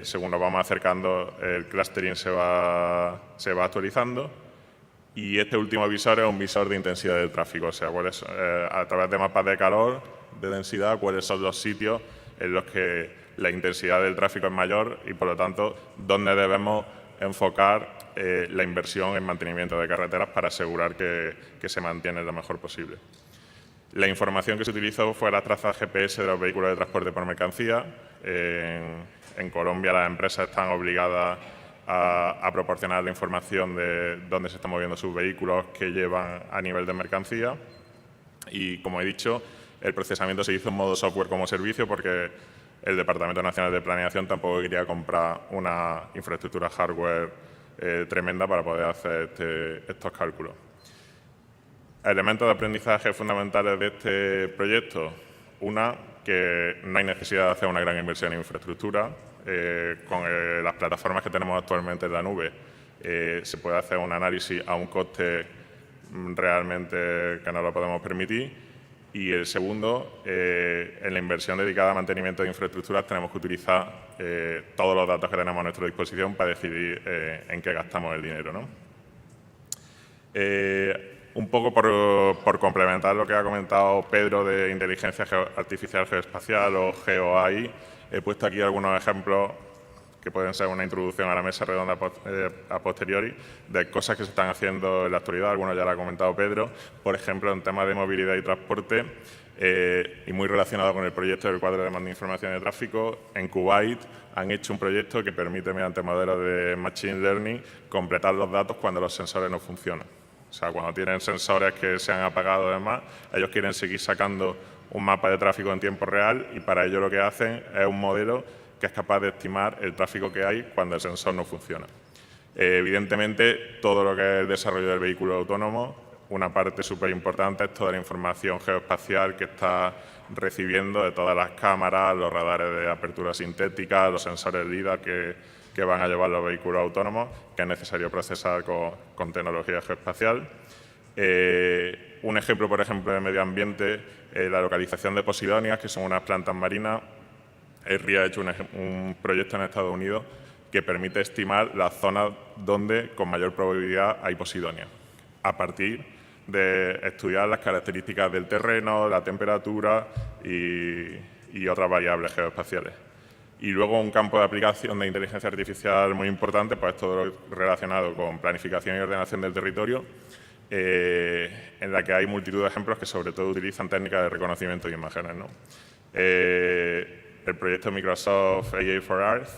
Según nos vamos acercando, el clustering se va actualizando. Y este último visor es un visor de intensidad de tráfico, o sea, a través de mapas de calor, de densidad, cuáles son los sitios en los que la intensidad del tráfico es mayor y, por lo tanto, dónde debemos enfocar la inversión en mantenimiento de carreteras para asegurar que se mantiene lo mejor posible. La información que se utilizó fue la traza GPS de los vehículos de transporte por mercancía. En Colombia las empresas están obligadas a proporcionar la información de dónde se están moviendo sus vehículos que llevan a nivel de mercancía. Y, como he dicho, el procesamiento se hizo en modo software como servicio porque el Departamento Nacional de Planeación tampoco quería comprar una infraestructura hardware tremenda para poder hacer estos cálculos. Elementos de aprendizaje fundamentales de este proyecto. Una, que no hay necesidad de hacer una gran inversión en infraestructura. Con las plataformas que tenemos actualmente en la nube se puede hacer un análisis a un coste realmente que no lo podemos permitir. Y el segundo, en la inversión dedicada a mantenimiento de infraestructuras tenemos que utilizar todos los datos que tenemos a nuestra disposición para decidir en qué gastamos el dinero, ¿no? Un poco por complementar lo que ha comentado Pedro de inteligencia artificial geoespacial o GeoAI, he puesto aquí algunos ejemplos que que pueden ser una introducción a la mesa redonda a posteriori de cosas que se están haciendo en la actualidad. Algunos ya lo ha comentado Pedro, por ejemplo, en temas de movilidad y transporte, y muy relacionado con el proyecto del cuadro de mando de información de tráfico. En Kuwait han hecho un proyecto que permite, mediante modelos de Machine Learning, completar los datos cuando los sensores no funcionan. O sea, cuando tienen sensores que se han apagado y demás, ellos quieren seguir sacando un mapa de tráfico en tiempo real y para ello lo que hacen es un modelo que es capaz de estimar el tráfico que hay cuando el sensor no funciona. Evidentemente, todo lo que es el desarrollo del vehículo autónomo, una parte súper importante es toda la información geoespacial que está recibiendo de todas las cámaras, los radares de apertura sintética, los sensores LIDAR que van a llevar los vehículos autónomos, que es necesario procesar con tecnología geoespacial. Un ejemplo, por ejemplo, de medio ambiente, la localización de posidonias, que son unas plantas marinas. ERRI ha hecho un proyecto en Estados Unidos que permite estimar las zonas donde con mayor probabilidad hay posidonia, a partir de estudiar las características del terreno, la temperatura y otras variables geoespaciales. Y luego un campo de aplicación de inteligencia artificial muy importante, pues todo lo relacionado con planificación y ordenación del territorio, en la que hay multitud de ejemplos que sobre todo utilizan técnicas de reconocimiento de imágenes, ¿no? El proyecto Microsoft AI for Earth,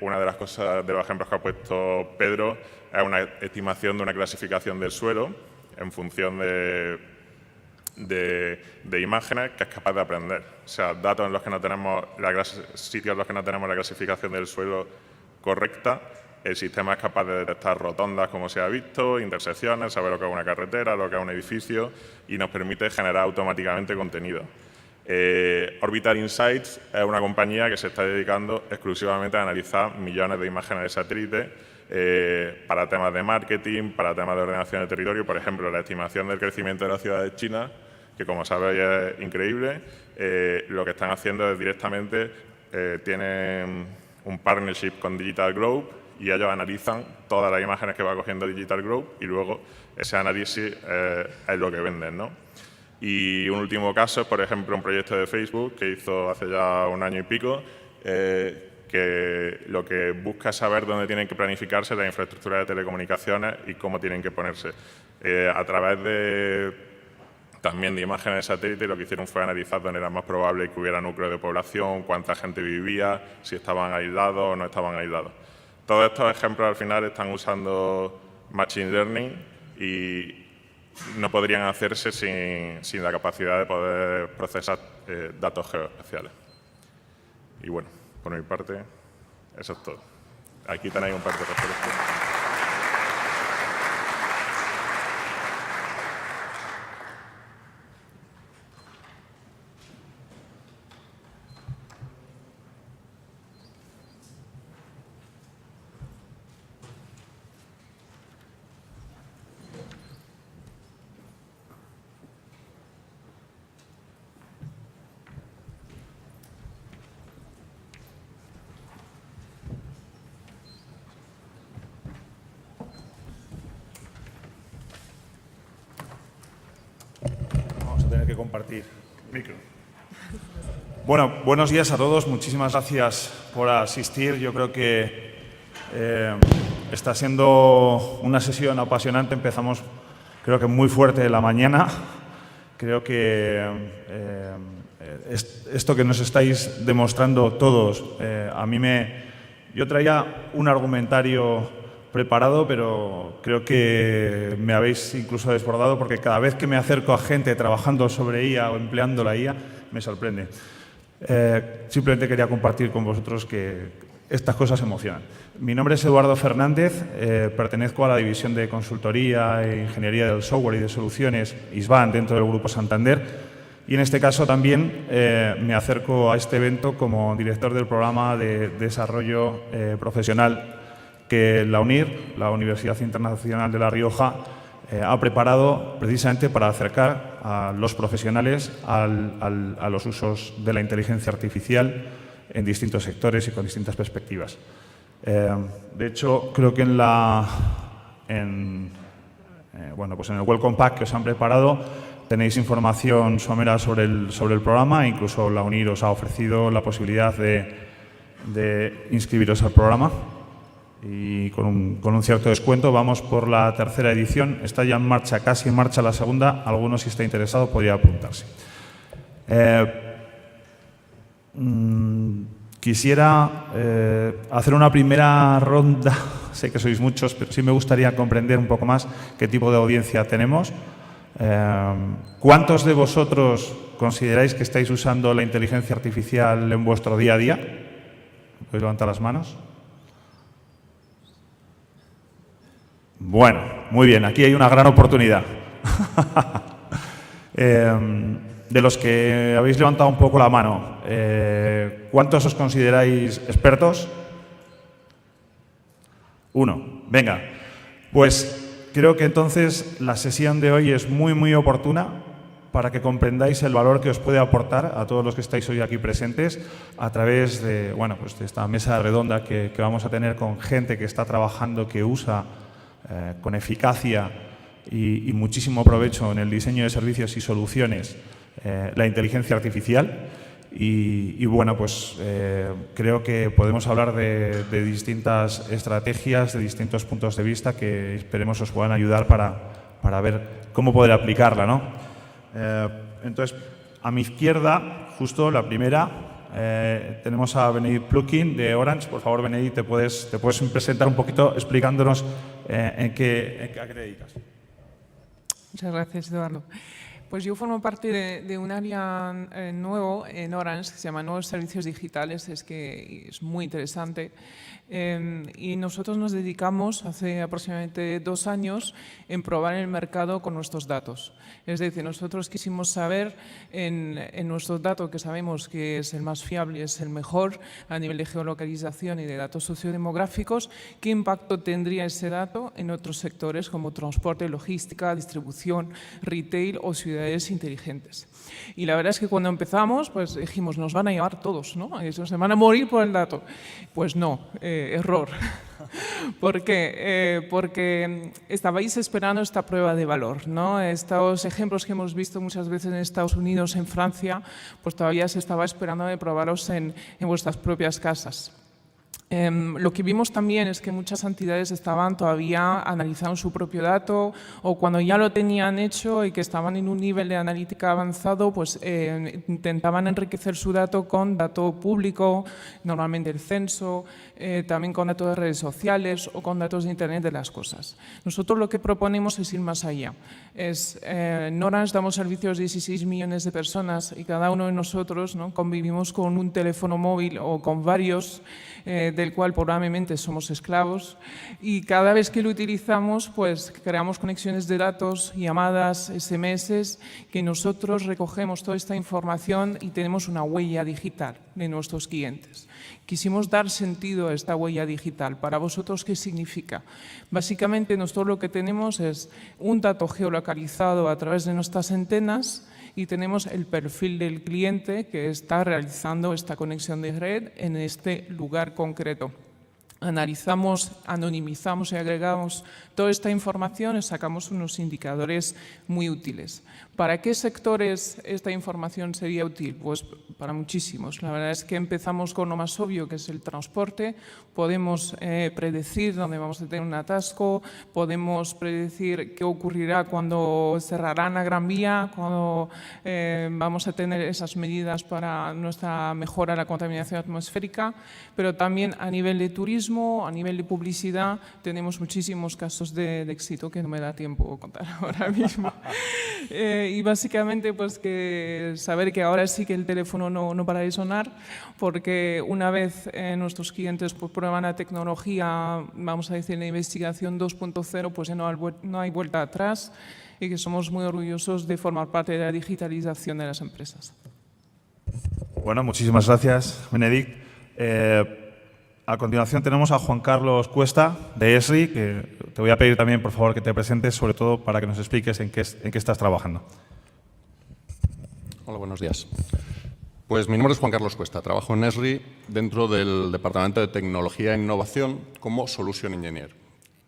una de las cosas, de los ejemplos que ha puesto Pedro, es una estimación de una clasificación del suelo en función de imágenes que es capaz de aprender. O sea, datos en los que no tenemos sitios en los que no tenemos la clasificación del suelo correcta, el sistema es capaz de detectar rotondas, como se ha visto, intersecciones, saber lo que es una carretera, lo que es un edificio, y nos permite generar automáticamente contenido. Orbital Insights es una compañía que se está dedicando exclusivamente a analizar millones de imágenes de satélite para temas de marketing, para temas de ordenación del territorio. Por ejemplo, la estimación del crecimiento de las ciudades chinas, que como sabéis es increíble. Lo que están haciendo es directamente, tienen un partnership con Digital Globe y ellos analizan todas las imágenes que va cogiendo Digital Globe y luego ese análisis es lo que venden, ¿no? Y un último caso es, por ejemplo, un proyecto de Facebook que hizo hace ya un año y pico, que lo que busca es saber dónde tienen que planificarse las infraestructuras de telecomunicaciones y cómo tienen que ponerse. A través también de imágenes de satélite, lo que hicieron fue analizar dónde era más probable que hubiera núcleo de población, cuánta gente vivía, si estaban aislados o no estaban aislados. Todos estos ejemplos al final están usando Machine Learning y no podrían hacerse sin la capacidad de poder procesar datos geoespaciales. Y bueno, por mi parte, eso es todo. Aquí tenéis un par de referencias. Que compartir. Micro. Bueno, buenos días a todos. Muchísimas gracias por asistir. Yo creo que está siendo una sesión apasionante. Empezamos, creo que muy fuerte la mañana. Creo que esto que nos estáis demostrando todos, yo traía un argumentario preparado, pero creo que me habéis incluso desbordado porque cada vez que me acerco a gente trabajando sobre IA o empleando la IA, me sorprende. Simplemente quería compartir con vosotros que estas cosas emocionan. Mi nombre es Eduardo Fernández, pertenezco a la división de consultoría e ingeniería del software y de soluciones ISBAN dentro del Grupo Santander y en este caso también me acerco a este evento como director del programa de desarrollo profesional que la UNIR, la Universidad Internacional de La Rioja, ha preparado precisamente para acercar a los profesionales a los usos de la inteligencia artificial en distintos sectores y con distintas perspectivas. De hecho, creo que en el Welcome Pack que os han preparado tenéis información somera sobre el programa. Incluso la UNIR os ha ofrecido la posibilidad de de inscribiros al programa y con un cierto descuento. Vamos por la tercera edición. Está ya en marcha, casi en marcha la segunda. Alguno, si está interesado, podría apuntarse. Quisiera hacer una primera ronda. Sé que sois muchos, pero sí me gustaría comprender un poco más qué tipo de audiencia tenemos. ¿Cuántos de vosotros consideráis que estáis usando la inteligencia artificial en vuestro día a día? ¿Podéis levantar las manos? Bueno, muy bien, aquí hay una gran oportunidad. De los que habéis levantado un poco la mano, ¿cuántos os consideráis expertos? Uno. Venga, pues creo que entonces la sesión de hoy es muy oportuna para que comprendáis el valor que os puede aportar a todos los que estáis hoy aquí presentes a través de, bueno, pues de esta mesa redonda que vamos a tener con gente que está trabajando, que usa con eficacia y muchísimo provecho en el diseño de servicios y soluciones la inteligencia artificial. Y bueno, pues creo que podemos hablar de distintas estrategias, de distintos puntos de vista que esperemos os puedan ayudar para ver cómo poder aplicarla, ¿no? Entonces, a mi izquierda, justo la primera, tenemos a Benedict Plukin de Orange. Por favor, Benedict, te puedes presentar un poquito explicándonos a qué te dedicas. Muchas gracias, Eduardo. Pues yo formo parte de un área nuevo en Orange que se llama Nuevos Servicios Digitales, es muy interesante. Y nosotros nos dedicamos hace aproximadamente 2 años en probar el mercado con nuestros datos. Es decir, nosotros quisimos saber en nuestro dato, que sabemos que es el más fiable, es el mejor a nivel de geolocalización y de datos sociodemográficos, qué impacto tendría ese dato en otros sectores como transporte, logística, distribución, retail o ciudades inteligentes. Y la verdad es que cuando empezamos, pues dijimos, nos van a llevar todos, ¿no? Eso, se van a morir por el dato. Pues no, error. ¿Por qué? Porque estabais esperando esta prueba de valor, ¿no? Estos ejemplos que hemos visto muchas veces en Estados Unidos, en Francia, pues todavía se estaba esperando de probarlos en vuestras propias casas. Lo que vimos también es que muchas entidades estaban todavía analizando su propio dato o cuando ya lo tenían hecho y que estaban en un nivel de analítica avanzado, pues intentaban enriquecer su dato con dato público, normalmente el censo, también con datos de redes sociales o con datos de Internet de las cosas. Nosotros lo que proponemos es ir más allá. En Orange damos servicios a 16 millones de personas y cada uno de nosotros, ¿no?, convivimos con un teléfono móvil o con varios, del cual probablemente somos esclavos, y cada vez que lo utilizamos pues creamos conexiones de datos, llamadas, SMS, que nosotros recogemos toda esta información y tenemos una huella digital de nuestros clientes. Quisimos dar sentido a esta huella digital. ¿Para vosotros qué significa? Básicamente nosotros lo que tenemos es un dato geolocalizado a través de nuestras antenas y tenemos el perfil del cliente que está realizando esta conexión de red en este lugar concreto. Analizamos, anonimizamos y agregamos toda esta información y sacamos unos indicadores muy útiles. ¿Para qué sectores esta información sería útil? Pues para muchísimos. La verdad es que empezamos con lo más obvio, que es el transporte. Podemos predecir dónde vamos a tener un atasco, podemos predecir qué ocurrirá cuando cerrarán la Gran Vía, cuando vamos a tener esas medidas para nuestra mejora de la contaminación atmosférica, pero también a nivel de turismo, a nivel de publicidad, tenemos muchísimos casos de éxito que no me da tiempo contar ahora mismo. Y básicamente pues que saber que ahora sí que el teléfono no para de sonar, porque una vez nuestros clientes pues, prueban la tecnología, vamos a decir la investigación 2.0, pues ya no hay vuelta atrás y que somos muy orgullosos de formar parte de la digitalización de las empresas. Bueno, muchísimas gracias, Benedict. A continuación tenemos a Juan Carlos Cuesta, de Esri, que te voy a pedir también, por favor, que te presentes, sobre todo para que nos expliques en qué estás trabajando. Hola, buenos días. Pues mi nombre es Juan Carlos Cuesta, trabajo en Esri dentro del Departamento de Tecnología e Innovación como Solution Engineer.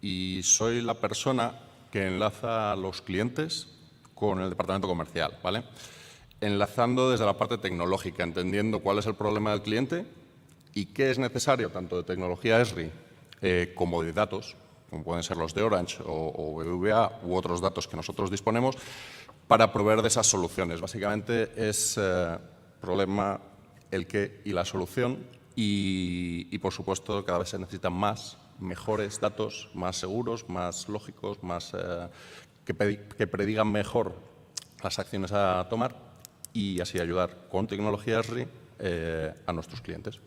Y soy la persona que enlaza a los clientes con el departamento comercial, ¿vale? Enlazando desde la parte tecnológica, entendiendo cuál es el problema del cliente, ¿Y qué es necesario, tanto de tecnología ESRI como de datos, como pueden ser los de Orange o BBVA u otros datos que nosotros disponemos, para proveer de esas soluciones? Básicamente es problema el qué y la solución y, por supuesto, cada vez se necesitan mejores datos, más seguros, más lógicos, que predigan mejor las acciones a tomar y así ayudar con tecnología ESRI a nuestros clientes.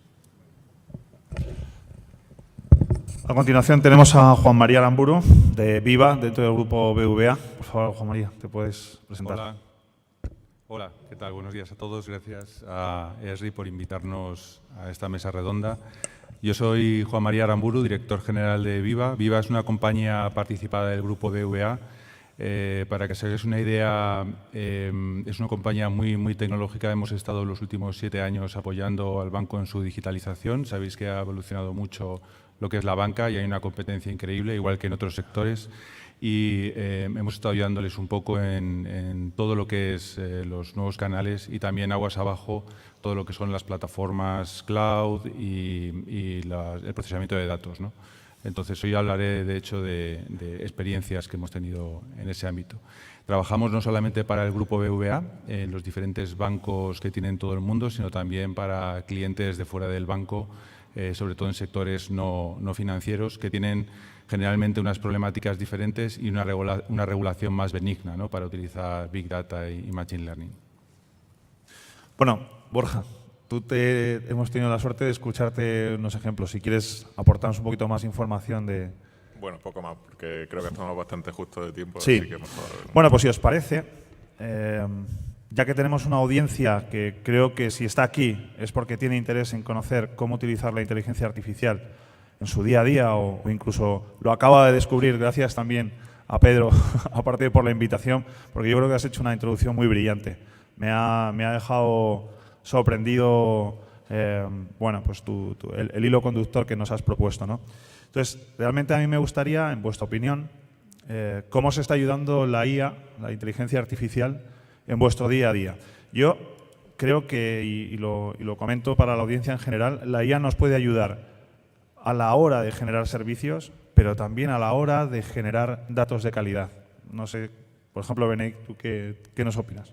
A continuación tenemos a Juan María Aramburu, de Viva, dentro del grupo BBVA. Por favor, Juan María, te puedes presentar. Hola, ¿qué tal? Buenos días a todos. Gracias a ESRI por invitarnos a esta mesa redonda. Yo soy Juan María Aramburu, director general de Viva. Viva es una compañía participada del grupo BBVA. Para que se hagáis una idea, es una compañía muy tecnológica. Hemos estado los últimos 7 años apoyando al banco en su digitalización. Sabéis que ha evolucionado mucho lo que es la banca y hay una competencia increíble, igual que en otros sectores. Y hemos estado ayudándoles un poco en todo lo que es los nuevos canales y también aguas abajo todo lo que son las plataformas cloud y el procesamiento de datos, ¿no? Entonces, hoy hablaré, de hecho, de experiencias que hemos tenido en ese ámbito. Trabajamos no solamente para el grupo BBVA, en los diferentes bancos que tienen todo el mundo, sino también para clientes de fuera del banco, sobre todo en sectores no financieros, que tienen generalmente unas problemáticas diferentes y una regulación más benigna, ¿no?, para utilizar Big Data y Machine Learning. Bueno, Borja, hemos tenido la suerte de escucharte unos ejemplos. Si quieres aportarnos un poquito más información de… Bueno, poco más, porque creo que estamos bastante justos de tiempo. Sí. Así que mejor, ¿no? Bueno, pues si os parece, ya que tenemos una audiencia que creo que si está aquí es porque tiene interés en conocer cómo utilizar la inteligencia artificial en su día a día o incluso lo acaba de descubrir, gracias también a Pedro, aparte por la invitación, porque yo creo que has hecho una introducción muy brillante. Me ha dejado sorprendido bueno, pues el hilo conductor que nos has propuesto, ¿no? Entonces, realmente a mí me gustaría, en vuestra opinión, cómo se está ayudando la IA, la inteligencia artificial, en vuestro día a día. Yo creo que, y lo comento para la audiencia en general, la IA nos puede ayudar a la hora de generar servicios, pero también a la hora de generar datos de calidad. No sé, por ejemplo, Benedict, ¿tú qué nos opinas?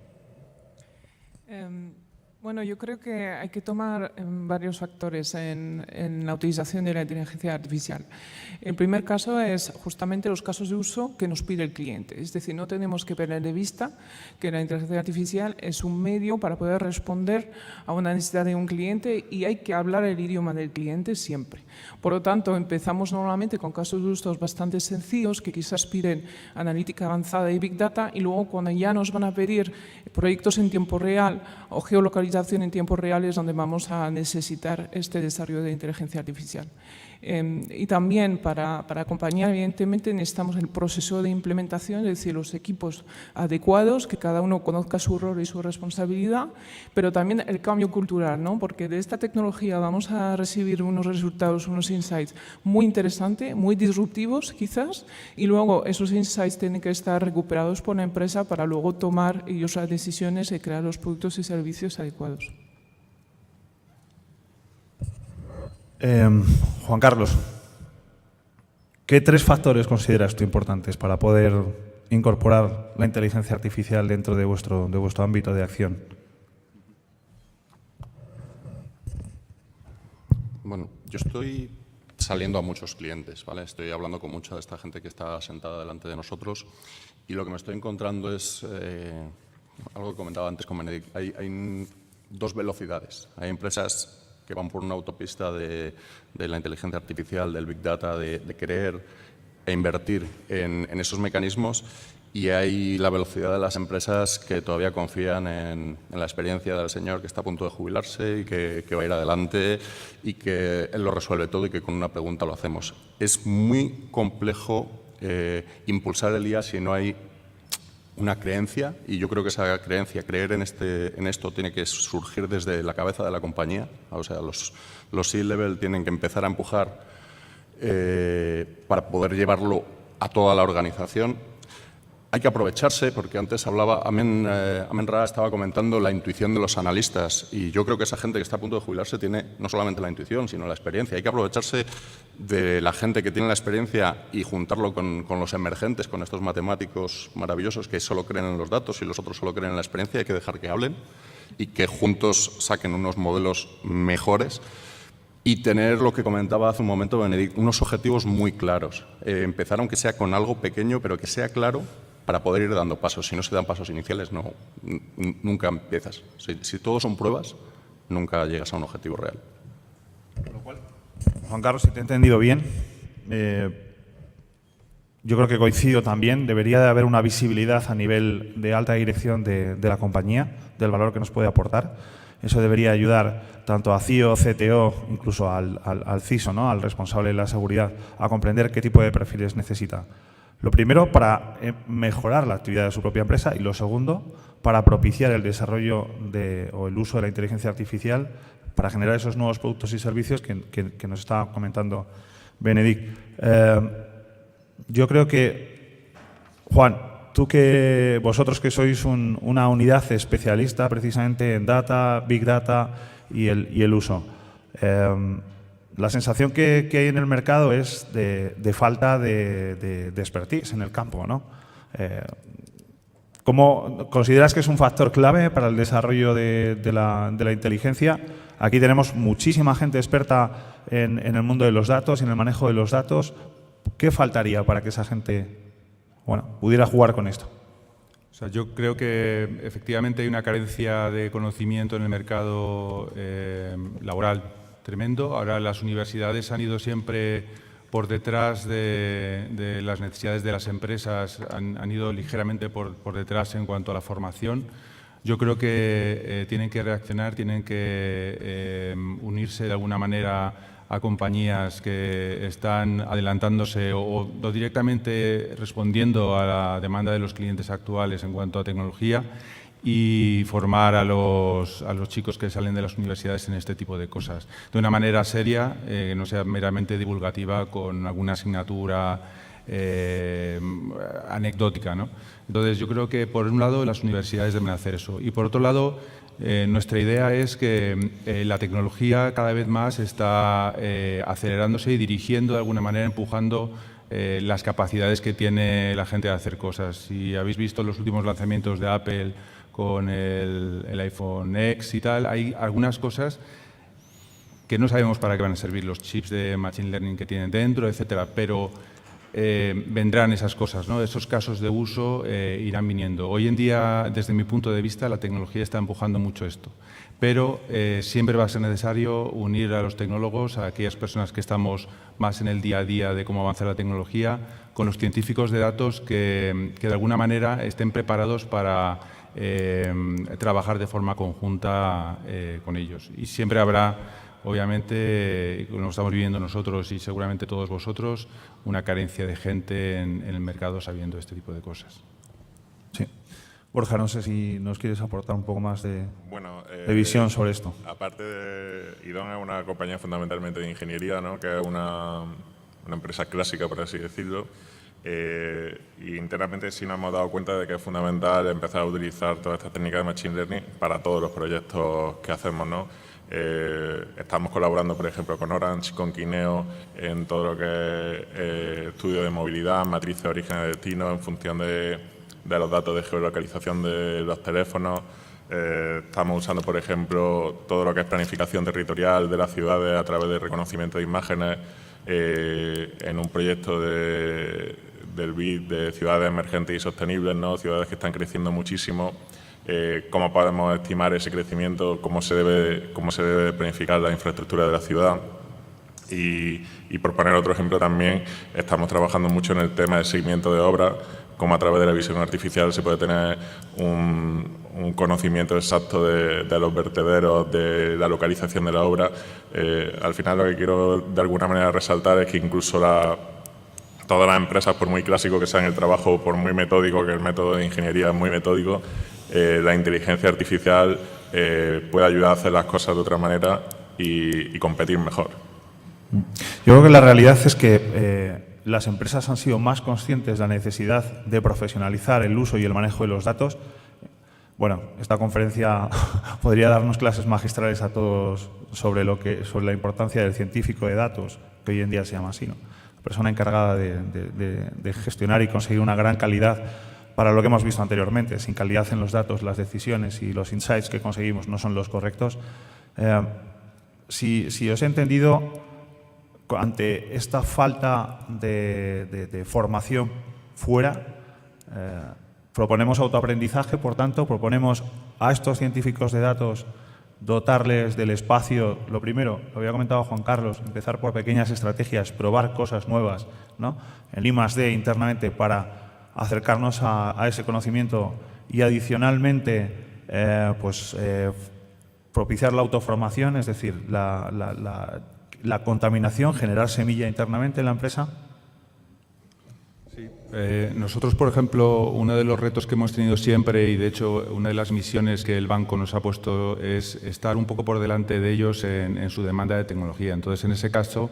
Bueno, yo creo que hay que tomar varios factores en la utilización de la inteligencia artificial. El primer caso es justamente los casos de uso que nos pide el cliente. Es decir, no tenemos que perder de vista que la inteligencia artificial es un medio para poder responder a una necesidad de un cliente y hay que hablar el idioma del cliente siempre. Por lo tanto, empezamos normalmente con casos de uso bastante sencillos que quizás piden analítica avanzada y Big Data y luego cuando ya nos van a pedir proyectos en tiempo real o geolocalización en tiempo real es donde vamos a necesitar este desarrollo de inteligencia artificial. Y también para acompañar, evidentemente, necesitamos el proceso de implementación, es decir, los equipos adecuados, que cada uno conozca su rol y su responsabilidad, pero también el cambio cultural, ¿no? Porque de esta tecnología vamos a recibir unos resultados, unos insights muy interesantes, muy disruptivos quizás, y luego esos insights tienen que estar recuperados por la empresa para luego tomar ellos las decisiones y crear los productos y servicios adecuados. Juan Carlos, ¿qué 3 factores consideras tú importantes para poder incorporar la inteligencia artificial dentro de vuestro ámbito de acción? Bueno, yo estoy saliendo a muchos clientes, ¿vale? Estoy hablando con mucha de esta gente que está sentada delante de nosotros y lo que me estoy encontrando es algo que comentaba antes con Benedict. Hay 2 velocidades. Hay empresas que van por una autopista de la inteligencia artificial, del Big Data, de querer e invertir en esos mecanismos, y hay la velocidad de las empresas que todavía confían en la experiencia del señor que está a punto de jubilarse y que va a ir adelante y que él lo resuelve todo y que con una pregunta lo hacemos. Es muy complejo impulsar el IA si no hay una creencia, y yo creo que esa creencia, creer en esto, tiene que surgir desde la cabeza de la compañía. O sea, los C-level tienen que empezar a empujar para poder llevarlo a toda la organización. hay que aprovecharse, porque antes hablaba, Amen Ra estaba comentando la intuición de los analistas, y yo creo que esa gente que está a punto de jubilarse tiene no solamente la intuición, sino la experiencia. Hay que aprovecharse de la gente que tiene la experiencia y juntarlo con los emergentes, con estos matemáticos maravillosos que solo creen en los datos y los otros solo creen en la experiencia. Hay que dejar que hablen y que juntos saquen unos modelos mejores. Y tener lo que comentaba hace un momento Benedict, unos objetivos muy claros. Empezar aunque sea con algo pequeño, pero que sea claro para poder ir dando pasos. Si no se dan pasos iniciales, nunca empiezas. Si todo son pruebas, nunca llegas a un objetivo real. Juan Carlos, si te he entendido bien, yo creo que coincido también. Debería de haber una visibilidad a nivel de alta dirección de la compañía, del valor que nos puede aportar. Eso debería ayudar tanto a CIO, CTO, incluso al CISO, ¿no?, al responsable de la seguridad, a comprender qué tipo de perfiles necesita. Lo primero, para mejorar la actividad de su propia empresa, y lo segundo, para propiciar el desarrollo o el uso de la inteligencia artificial para generar esos nuevos productos y servicios que nos estaba comentando Benedict. Yo creo que, Juan, vosotros que sois una unidad especialista precisamente en data, big data y el uso, la sensación que hay en el mercado es de falta de expertise en el campo, ¿no? ¿Cómo consideras que es un factor clave para el desarrollo de la inteligencia? Aquí tenemos muchísima gente experta en el mundo de los datos y en el manejo de los datos. ¿Qué faltaría para que esa gente pudiera jugar con esto? O sea, yo creo que efectivamente hay una carencia de conocimiento en el mercado laboral tremendo. Ahora las universidades han ido siempre por detrás de las necesidades de las empresas, han ido ligeramente por detrás en cuanto a la formación. Yo creo que tienen que reaccionar, tienen que unirse de alguna manera a compañías que están adelantándose o directamente respondiendo a la demanda de los clientes actuales en cuanto a tecnología, y formar a los chicos que salen de las universidades en este tipo de cosas de una manera seria, que no sea meramente divulgativa con alguna asignatura anecdótica, ¿no? Entonces, yo creo que por un lado las universidades deben hacer eso, y por otro lado nuestra idea es que la tecnología cada vez más está acelerándose y dirigiendo de alguna manera, empujando las capacidades que tiene la gente de hacer cosas. Si habéis visto los últimos lanzamientos de Apple con el iPhone X y tal, hay algunas cosas que no sabemos para qué van a servir, los chips de Machine Learning que tienen dentro, etcétera, pero vendrán esas cosas, ¿no? Esos casos de uso irán viniendo. Hoy en día, desde mi punto de vista, la tecnología está empujando mucho esto, pero siempre va a ser necesario unir a los tecnólogos, a aquellas personas que estamos más en el día a día de cómo avanza la tecnología, con los científicos de datos que de alguna manera estén preparados para trabajar de forma conjunta con ellos. Y siempre habrá, obviamente, como estamos viviendo nosotros y seguramente todos vosotros, una carencia de gente en el mercado sabiendo este tipo de cosas. Sí. Borja, no sé si nos quieres aportar un poco más de visión sobre esto. Aparte de IDON, es una compañía fundamentalmente de ingeniería, ¿no?, que es una empresa clásica, por así decirlo. Y internamente sí nos hemos dado cuenta de que es fundamental empezar a utilizar todas estas técnicas de Machine Learning para todos los proyectos que hacemos, ¿no? Estamos colaborando, por ejemplo, con Orange, con Kineo, en todo lo que es estudio de movilidad, matrices de origen y destino en función de los datos de geolocalización de los teléfonos. Estamos usando, por ejemplo, todo lo que es planificación territorial de las ciudades a través de reconocimiento de imágenes en un proyecto del BID de ciudades emergentes y sostenibles, ¿no?, ciudades que están creciendo muchísimo. Cómo podemos estimar ese crecimiento, cómo se debe planificar la infraestructura de la ciudad. Y por poner otro ejemplo también, estamos trabajando mucho en el tema de seguimiento de obras, cómo a través de la visión artificial se puede tener un conocimiento exacto de los vertederos, de la localización de la obra. Al final lo que quiero de alguna manera resaltar es que incluso todas las empresas, por muy clásico que sean el trabajo, por muy metódico que el método de ingeniería es muy metódico, la inteligencia artificial puede ayudar a hacer las cosas de otra manera y competir mejor. Yo creo que la realidad es que las empresas han sido más conscientes de la necesidad de profesionalizar el uso y el manejo de los datos. Bueno, esta conferencia podría darnos clases magistrales a todos sobre la importancia del científico de datos, que hoy en día se llama así, ¿no? La persona encargada de gestionar y conseguir una gran calidad para lo que hemos visto anteriormente. Sin calidad en los datos, las decisiones y los insights que conseguimos no son los correctos. Si os he entendido, ante esta falta de formación fuera, proponemos autoaprendizaje, por tanto, proponemos a estos científicos de datos dotarles del espacio. Lo primero, lo había comentado Juan Carlos, empezar por pequeñas estrategias, probar cosas nuevas, ¿no? En I+D internamente para acercarnos a ese conocimiento y adicionalmente propiciar la autoformación, es decir, la contaminación, generar semilla internamente en la empresa. Nosotros, por ejemplo, uno de los retos que hemos tenido siempre y, de hecho, una de las misiones que el banco nos ha puesto es estar un poco por delante de ellos en su demanda de tecnología. Entonces, en ese caso,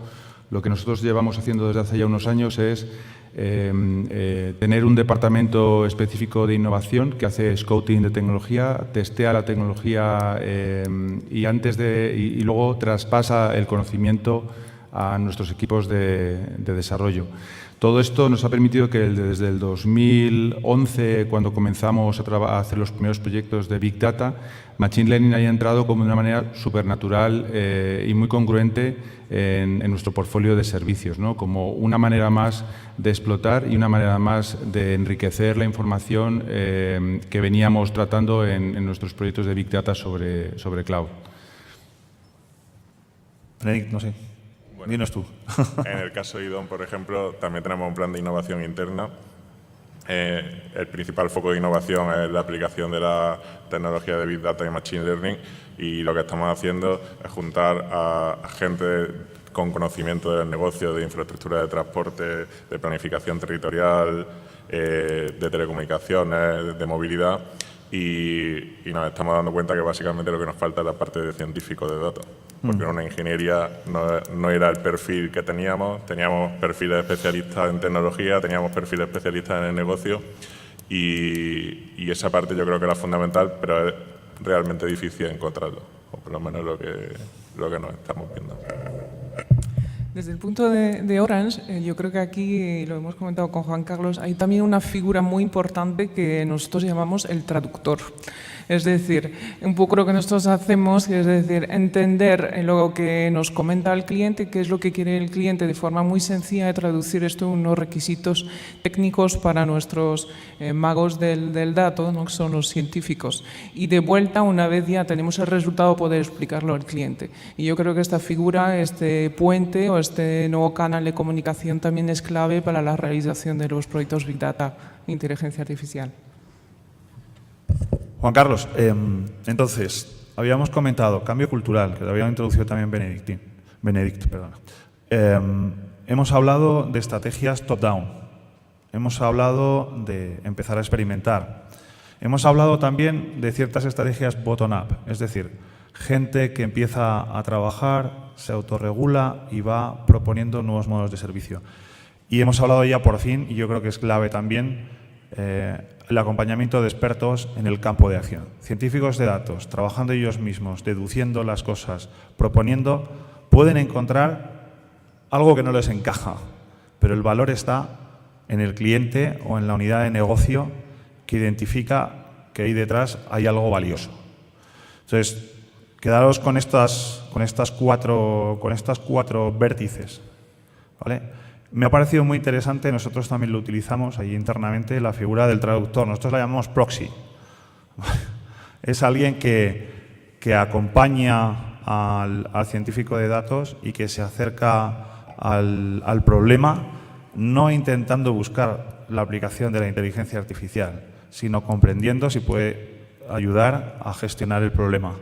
lo que nosotros llevamos haciendo desde hace ya unos años es tener un departamento específico de innovación que hace scouting de tecnología, testea la tecnología y luego traspasa el conocimiento a nuestros equipos de desarrollo. Todo esto nos ha permitido que desde el 2011, cuando comenzamos a hacer los primeros proyectos de Big Data, Machine Learning haya entrado como de una manera supernatural y muy congruente en nuestro portfolio de servicios, ¿no? Como una manera más de explotar y una manera más de enriquecer la información que veníamos tratando en nuestros proyectos de Big Data sobre cloud. Benedict, no sé. Dinos tú. En el caso de IDOM, por ejemplo, también tenemos un plan de innovación interna. El principal foco de innovación es la aplicación de la tecnología de Big Data y Machine Learning, y lo que estamos haciendo es juntar a gente con conocimiento del negocio, de infraestructura de transporte, de planificación territorial, de telecomunicaciones, de movilidad, y nos estamos dando cuenta que básicamente lo que nos falta es la parte de científico de datos. Porque en una ingeniería no era el perfil que teníamos perfiles especialistas en tecnología, teníamos perfiles especialistas en el negocio, y esa parte yo creo que era fundamental, pero es realmente difícil encontrarlo, o por lo menos lo que nos estamos viendo. Desde el punto de Orange, yo creo que aquí, lo hemos comentado con Juan Carlos, hay también una figura muy importante que nosotros llamamos el traductor. Es decir, un poco lo que nosotros hacemos es decir, entender lo que nos comenta el cliente, qué es lo que quiere el cliente, de forma muy sencilla de traducir esto en unos requisitos técnicos para nuestros magos del dato, ¿no? Que son los científicos. Y de vuelta, una vez ya tenemos el resultado, poder explicarlo al cliente. Y yo creo que esta figura, este puente o este nuevo canal de comunicación también es clave para la realización de los proyectos Big Data e inteligencia artificial. Juan Carlos, entonces, habíamos comentado cambio cultural, que lo había introducido también Benedict, perdona. Hemos hablado de estrategias top-down, hemos hablado de empezar a experimentar, hemos hablado también de ciertas estrategias bottom-up, es decir, gente que empieza a trabajar, se autorregula y va proponiendo nuevos modelos de servicio. Y hemos hablado ya por fin, y yo creo que es clave también, el acompañamiento de expertos en el campo de acción. Científicos de datos, trabajando ellos mismos, deduciendo las cosas, proponiendo, pueden encontrar algo que no les encaja, pero el valor está en el cliente o en la unidad de negocio que identifica que ahí detrás hay algo valioso. Entonces, quedaros con estas cuatro vértices, ¿vale? Me ha parecido muy interesante, nosotros también lo utilizamos ahí internamente, la figura del traductor. Nosotros la llamamos proxy. Es alguien que acompaña al científico de datos y que se acerca al problema, no intentando buscar la aplicación de la inteligencia artificial, sino comprendiendo si puede ayudar a gestionar el problema.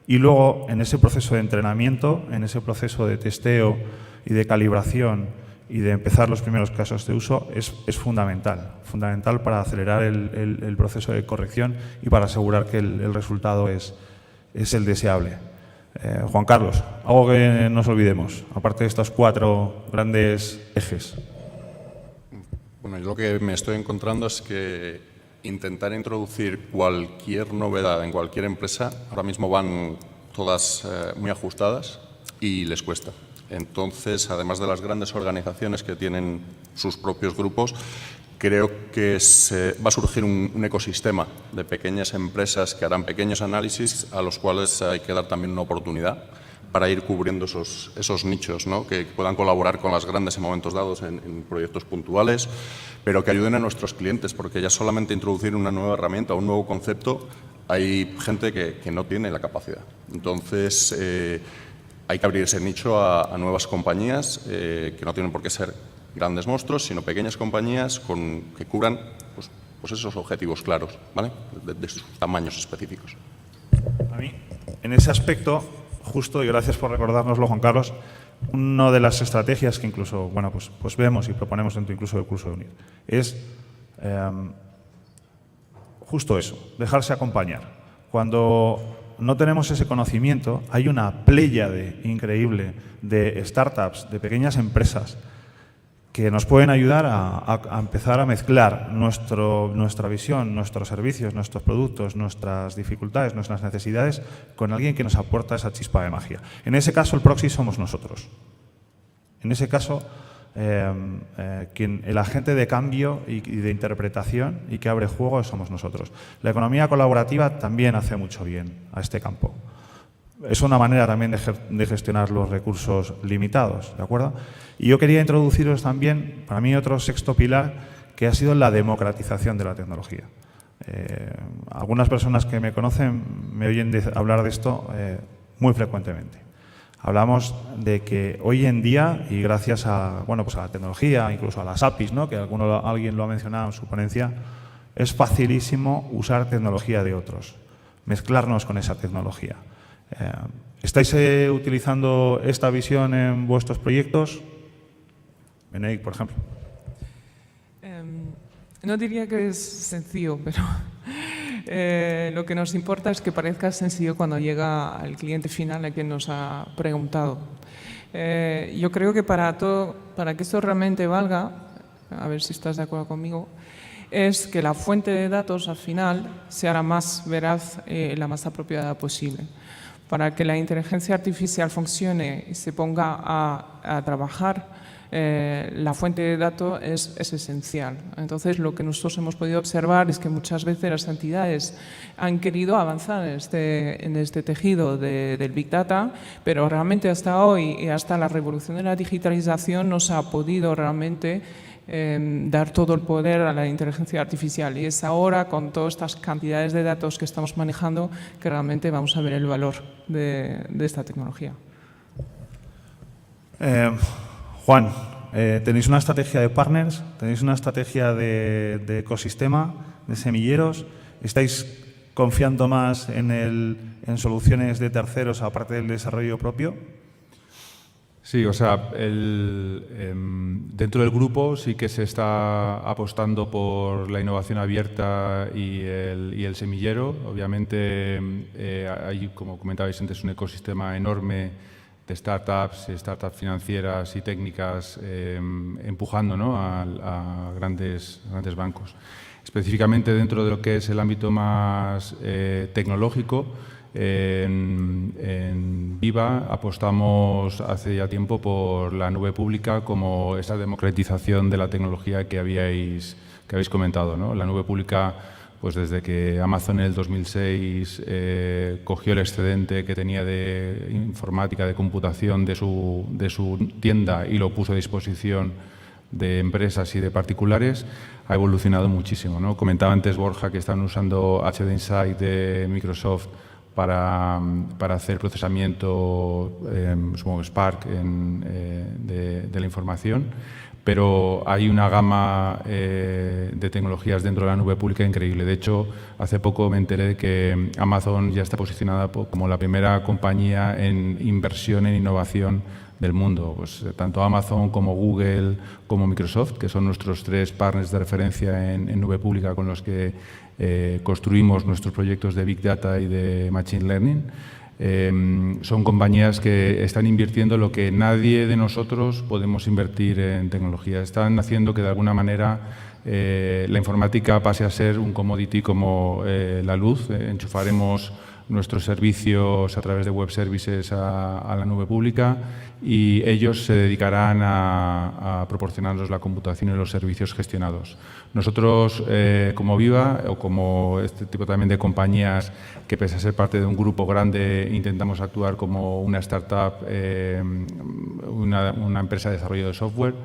Y luego, en ese proceso de entrenamiento, en ese proceso de testeo y de calibración y de empezar los primeros casos de uso, es fundamental para acelerar el proceso de corrección y para asegurar que el resultado es el deseable. Juan Carlos, algo que nos olvidemos, aparte de estos 4 grandes ejes. Bueno, yo lo que me estoy encontrando es que intentar introducir cualquier novedad en cualquier empresa, ahora mismo van todas muy ajustadas y les cuesta. Entonces, además de las grandes organizaciones que tienen sus propios grupos, creo que va a surgir un ecosistema de pequeñas empresas que harán pequeños análisis a los cuales hay que dar también una oportunidad para ir cubriendo esos nichos, ¿no? Que puedan colaborar con las grandes en momentos dados en proyectos puntuales, pero que ayuden a nuestros clientes, porque ya solamente introducir una nueva herramienta o un nuevo concepto, hay gente que no tiene la capacidad. Entonces, hay que abrir ese nicho a nuevas compañías que no tienen por qué ser grandes monstruos, sino pequeñas compañías que cubran pues esos objetivos claros, ¿vale? De sus tamaños específicos. A mí, en ese aspecto, justo, y gracias por recordárnoslo, Juan Carlos, una de las estrategias que incluso pues vemos y proponemos dentro incluso del curso de UNIR es justo eso, dejarse acompañar. Cuando no tenemos ese conocimiento, hay una pléyade increíble de startups, de pequeñas empresas que nos pueden ayudar a empezar a mezclar nuestra visión, nuestros servicios, nuestros productos, nuestras dificultades, nuestras necesidades con alguien que nos aporta esa chispa de magia. En ese caso, el proxy somos nosotros. En ese caso, el agente de cambio y de interpretación y que abre juego somos nosotros. La economía colaborativa también hace mucho bien a este campo. Es una manera también de gestionar los recursos limitados, ¿de acuerdo? Y yo quería introduciros también, para mí, otro sexto pilar, que ha sido la democratización de la tecnología. Algunas personas que me conocen me oyen hablar de esto muy frecuentemente. Hablamos de que hoy en día, y gracias a la tecnología, incluso a las APIs, ¿no? Que alguien lo ha mencionado en su ponencia, es facilísimo usar tecnología de otros, mezclarnos con esa tecnología. ¿Estáis utilizando esta visión en vuestros proyectos? Benedict, por ejemplo. No diría que es sencillo, pero lo que nos importa es que parezca sencillo cuando llega al cliente final a quien nos ha preguntado. Yo creo que para que esto realmente valga, a ver si estás de acuerdo conmigo, es que la fuente de datos al final sea la más veraz, la más apropiada posible. Para que la inteligencia artificial funcione y se ponga a trabajar, la fuente de datos es esencial. Entonces, lo que nosotros hemos podido observar es que muchas veces las entidades han querido avanzar en este tejido del Big Data, pero realmente hasta hoy y hasta la revolución de la digitalización no se ha podido realmente dar todo el poder a la inteligencia artificial. Y es ahora, con todas estas cantidades de datos que estamos manejando, que realmente vamos a ver el valor de esta tecnología. Juan, tenéis una estrategia de partners, tenéis una estrategia de ecosistema, de semilleros. ¿Estáis confiando más en soluciones de terceros aparte del desarrollo propio? Sí, o sea, dentro del grupo sí que se está apostando por la innovación abierta y el semillero. Obviamente, hay, como comentabais antes, un ecosistema enorme de startups financieras y técnicas empujando, ¿no?, a grandes bancos. Específicamente dentro de lo que es el ámbito más tecnológico, en Viva apostamos hace ya tiempo por la nube pública como esa democratización de la tecnología que habéis comentado, ¿no? La nube pública, pues desde que Amazon en el 2006 cogió el excedente que tenía de informática, de computación de su tienda y lo puso a disposición de empresas y de particulares, ha evolucionado muchísimo, ¿no? Comentaba antes Borja que están usando HD Insight de Microsoft para hacer procesamiento, supongo Spark, de la información, pero hay una gama de tecnologías dentro de la nube pública increíble. De hecho, hace poco me enteré de que Amazon ya está posicionada como la primera compañía en inversión en innovación del mundo. Pues, tanto Amazon como Google como Microsoft, que son nuestros tres partners de referencia en nube pública con los que construimos nuestros proyectos de Big Data y de Machine Learning, son compañías que están invirtiendo lo que nadie de nosotros podemos invertir en tecnología. Están haciendo que de alguna manera la informática pase a ser un commodity como la luz. Enchufaremos nuestros servicios a través de web services a la nube pública y ellos se dedicarán a proporcionarnos la computación y los servicios gestionados. Nosotros, como Viva o como este tipo también de compañías que pese a ser parte de un grupo grande, intentamos actuar como una startup, una empresa de desarrollo de software,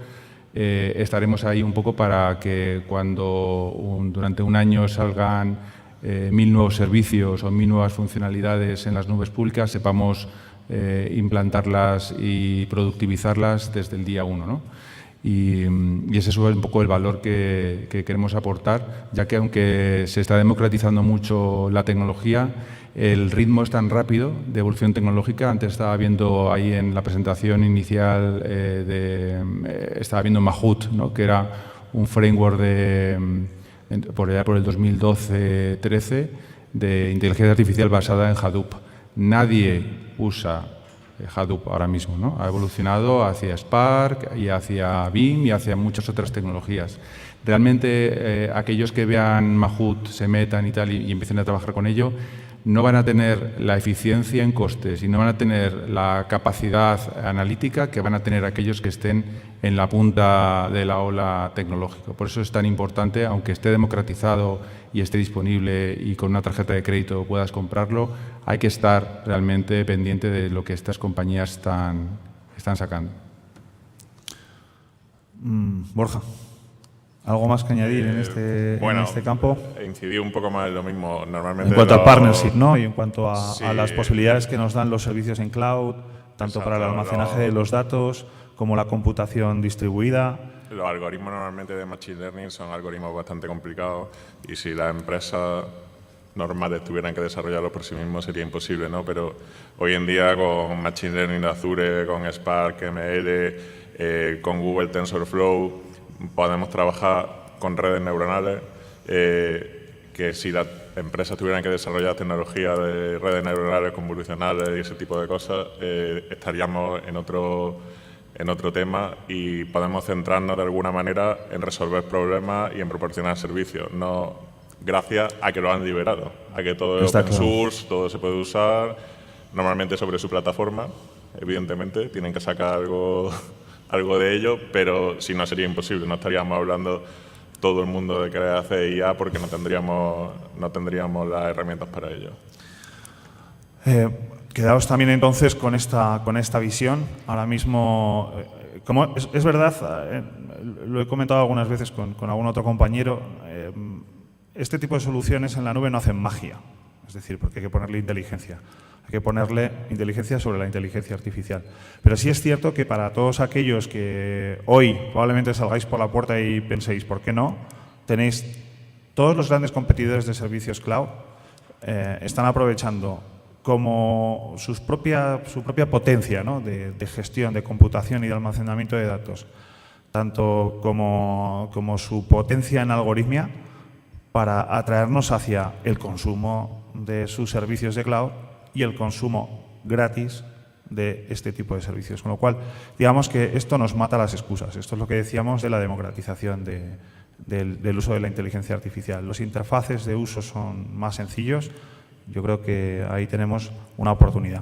estaremos ahí un poco para que cuando durante un año salgan 1000 nuevos servicios o 1000 nuevas funcionalidades en las nubes públicas, sepamos implantarlas y productivizarlas desde el día 1, ¿no? Y ese es un poco el valor que queremos aportar, ya que aunque se está democratizando mucho la tecnología, el ritmo es tan rápido de evolución tecnológica. Antes estaba viendo ahí en la presentación inicial, estaba viendo Mahout, ¿no?, que era un framework por allá por el 2012-13 de inteligencia artificial basada en Hadoop. Nadie usa Hadoop ahora mismo, ¿no? Ha evolucionado hacia Spark y hacia Beam y hacia muchas otras tecnologías. Realmente aquellos que vean Mahout, se metan y tal y empiecen a trabajar con ello, no van a tener la eficiencia en costes y no van a tener la capacidad analítica que van a tener aquellos que estén en la punta de la ola tecnológica. Por eso es tan importante, aunque esté democratizado y esté disponible y con una tarjeta de crédito puedas comprarlo, hay que estar realmente pendiente de lo que estas compañías están sacando. Borja, ¿algo más que añadir en este campo? Incidí un poco más en lo mismo. Normalmente En cuanto a partnership, ¿no? Y en cuanto Sí. a las posibilidades que nos dan los servicios en cloud, tanto para el almacenaje de los datos como la computación distribuida. Los algoritmos normalmente de Machine Learning son algoritmos bastante complicados y si las empresas normales tuvieran que desarrollarlos por sí mismos sería imposible, ¿no? Pero hoy en día con Machine Learning de Azure, con Spark, ML, con Google TensorFlow, podemos trabajar con redes neuronales que si las empresas tuvieran que desarrollar tecnología de redes neuronales convolucionales y ese tipo de cosas, estaríamos en otro tema y podemos centrarnos de alguna manera en resolver problemas y en proporcionar servicios, no gracias a que lo han liberado, a que todo es open source, todo se puede usar, normalmente sobre su plataforma, evidentemente, tienen que sacar algo de ello, pero si no sería imposible, no estaríamos hablando todo el mundo de querer hacer IA porque no tendríamos las herramientas para ello. Quedaos también entonces con esta visión. Ahora mismo, como es verdad, lo he comentado algunas veces con algún otro compañero, este tipo de soluciones en la nube no hacen magia, es decir, porque hay que ponerle inteligencia. Hay que ponerle inteligencia sobre la inteligencia artificial. Pero sí es cierto que para todos aquellos que hoy probablemente salgáis por la puerta y penséis, ¿por qué no?, tenéis todos los grandes competidores de servicios cloud están aprovechando como su propia potencia, ¿no?, de gestión, de computación y de almacenamiento de datos, tanto como su potencia en algoritmia para atraernos hacia el consumo de sus servicios de cloud y el consumo gratis de este tipo de servicios. Con lo cual, digamos que esto nos mata las excusas. Esto es lo que decíamos de la democratización del uso de la inteligencia artificial. Los interfaces de uso son más sencillos. Yo creo que ahí tenemos una oportunidad.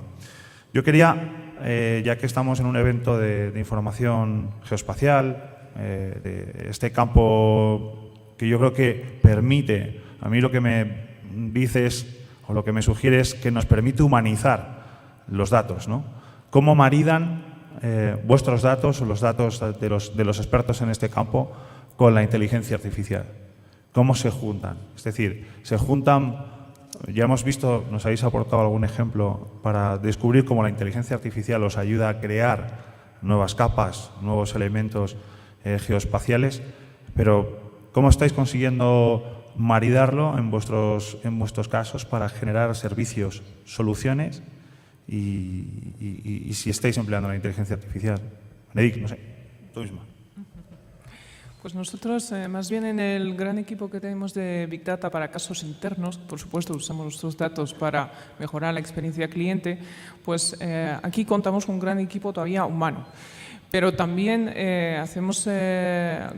Yo quería, ya que estamos en un evento de información geoespacial, de este campo que yo creo que permite, a mí lo que me dices o lo que me sugiere es que nos permite humanizar los datos, ¿no? ¿Cómo maridan vuestros datos o los datos de los expertos en este campo con la inteligencia artificial? ¿Cómo se juntan? Es decir, se juntan, ya hemos visto, nos habéis aportado algún ejemplo para descubrir cómo la inteligencia artificial os ayuda a crear nuevas capas, nuevos elementos geoespaciales, pero ¿cómo estáis consiguiendo maridarlo en vuestros casos para generar servicios, soluciones y si estáis empleando la inteligencia artificial? Benedict, no sé, tú misma. Pues nosotros, más bien en el gran equipo que tenemos de Big Data para casos internos, por supuesto usamos nuestros datos para mejorar la experiencia cliente, pues aquí contamos con un gran equipo todavía humano. Pero también hacemos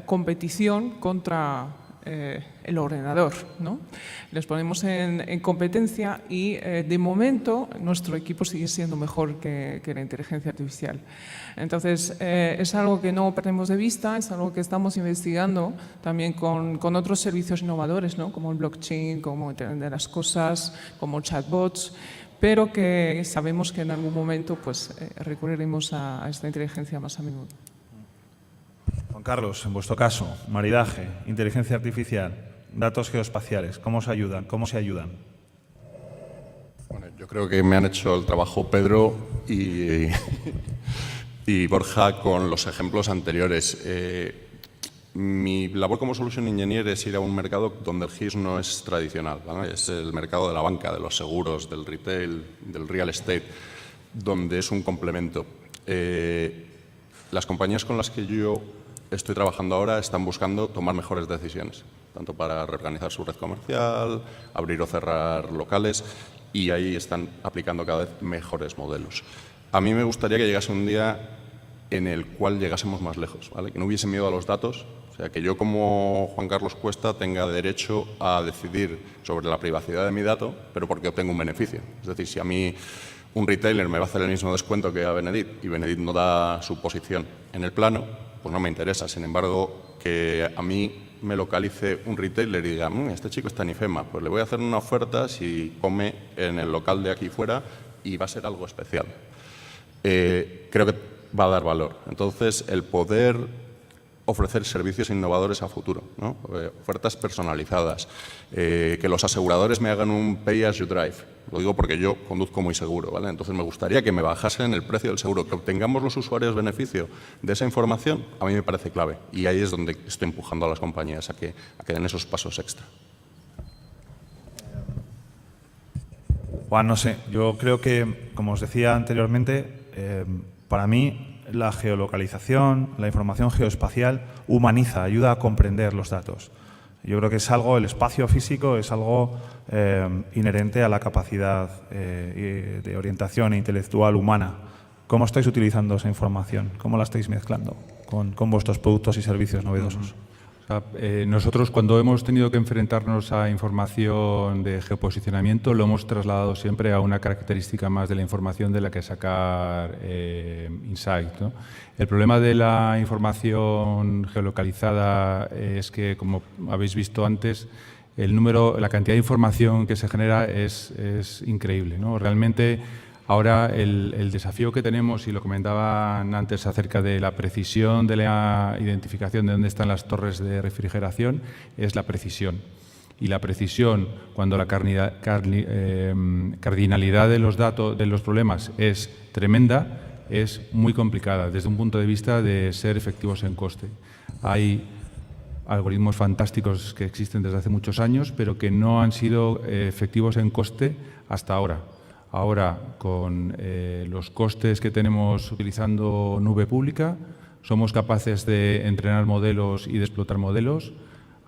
competición contra el ordenador, ¿no? Les ponemos en competencia y de momento nuestro equipo sigue siendo mejor que la inteligencia artificial. Entonces es algo que no perdemos de vista, es algo que estamos investigando también con otros servicios innovadores, ¿no? Como el blockchain, como Internet de las cosas, como chatbots, pero que sabemos que en algún momento pues, recurriremos a esta inteligencia más a menudo. Juan Carlos, en vuestro caso, maridaje, inteligencia artificial, datos geoespaciales, ¿cómo se ayudan? Bueno, yo creo que me han hecho el trabajo Pedro y Borja con los ejemplos anteriores. Mi labor como Solution Engineer es ir a un mercado donde el GIS no es tradicional, ¿vale? Es el mercado de la banca, de los seguros, del retail, del real estate, donde es un complemento. Las compañías con las que yo estoy trabajando ahora están buscando tomar mejores decisiones, tanto para reorganizar su red comercial, abrir o cerrar locales, y ahí están aplicando cada vez mejores modelos. A mí me gustaría que llegase un día en el cual llegásemos más lejos, ¿vale? Que no hubiese miedo a los datos, o sea, que yo como Juan Carlos Cuesta tenga derecho a decidir sobre la privacidad de mi dato, pero porque obtengo un beneficio. Es decir, si a mí un retailer me va a hacer el mismo descuento que a Benedit y Benedit no da su posición en el plano, pues no me interesa. Sin embargo, que a mí me localice un retailer y diga, este chico está en IFEMA, pues le voy a hacer una oferta si come en el local de aquí fuera y va a ser algo especial. Creo que va a dar valor. Entonces, el poder ofrecer servicios innovadores a futuro, ¿no? Ofertas personalizadas, que los aseguradores me hagan un pay as you drive. Lo digo porque yo conduzco muy seguro, ¿vale? Entonces me gustaría que me bajasen el precio del seguro, que obtengamos los usuarios beneficio de esa información, a mí me parece clave. Y ahí es donde estoy empujando a las compañías a que den esos pasos extra. Juan, no sé, yo creo que, como os decía anteriormente, para mí la geolocalización, la información geoespacial humaniza, ayuda a comprender los datos. Yo creo que es algo, el espacio físico es algo inherente a la capacidad de orientación intelectual humana. ¿Cómo estáis utilizando esa información? ¿Cómo la estáis mezclando con vuestros productos y servicios novedosos? Nosotros, cuando hemos tenido que enfrentarnos a información de geoposicionamiento, lo hemos trasladado siempre a una característica más de la información de la que sacar insight, ¿no? El problema de la información geolocalizada es que, como habéis visto antes, la cantidad de información que se genera es increíble, ¿no? Realmente, ahora el desafío que tenemos, y lo comentaban antes acerca de la precisión de la identificación de dónde están las torres de refrigeración, es la precisión. Y la precisión, cuando la cardinalidad de los datos, de los problemas es tremenda, es muy complicada desde un punto de vista de ser efectivos en coste. Hay algoritmos fantásticos que existen desde hace muchos años, pero que no han sido efectivos en coste hasta ahora. Ahora, con los costes que tenemos utilizando nube pública, somos capaces de entrenar modelos y de explotar modelos,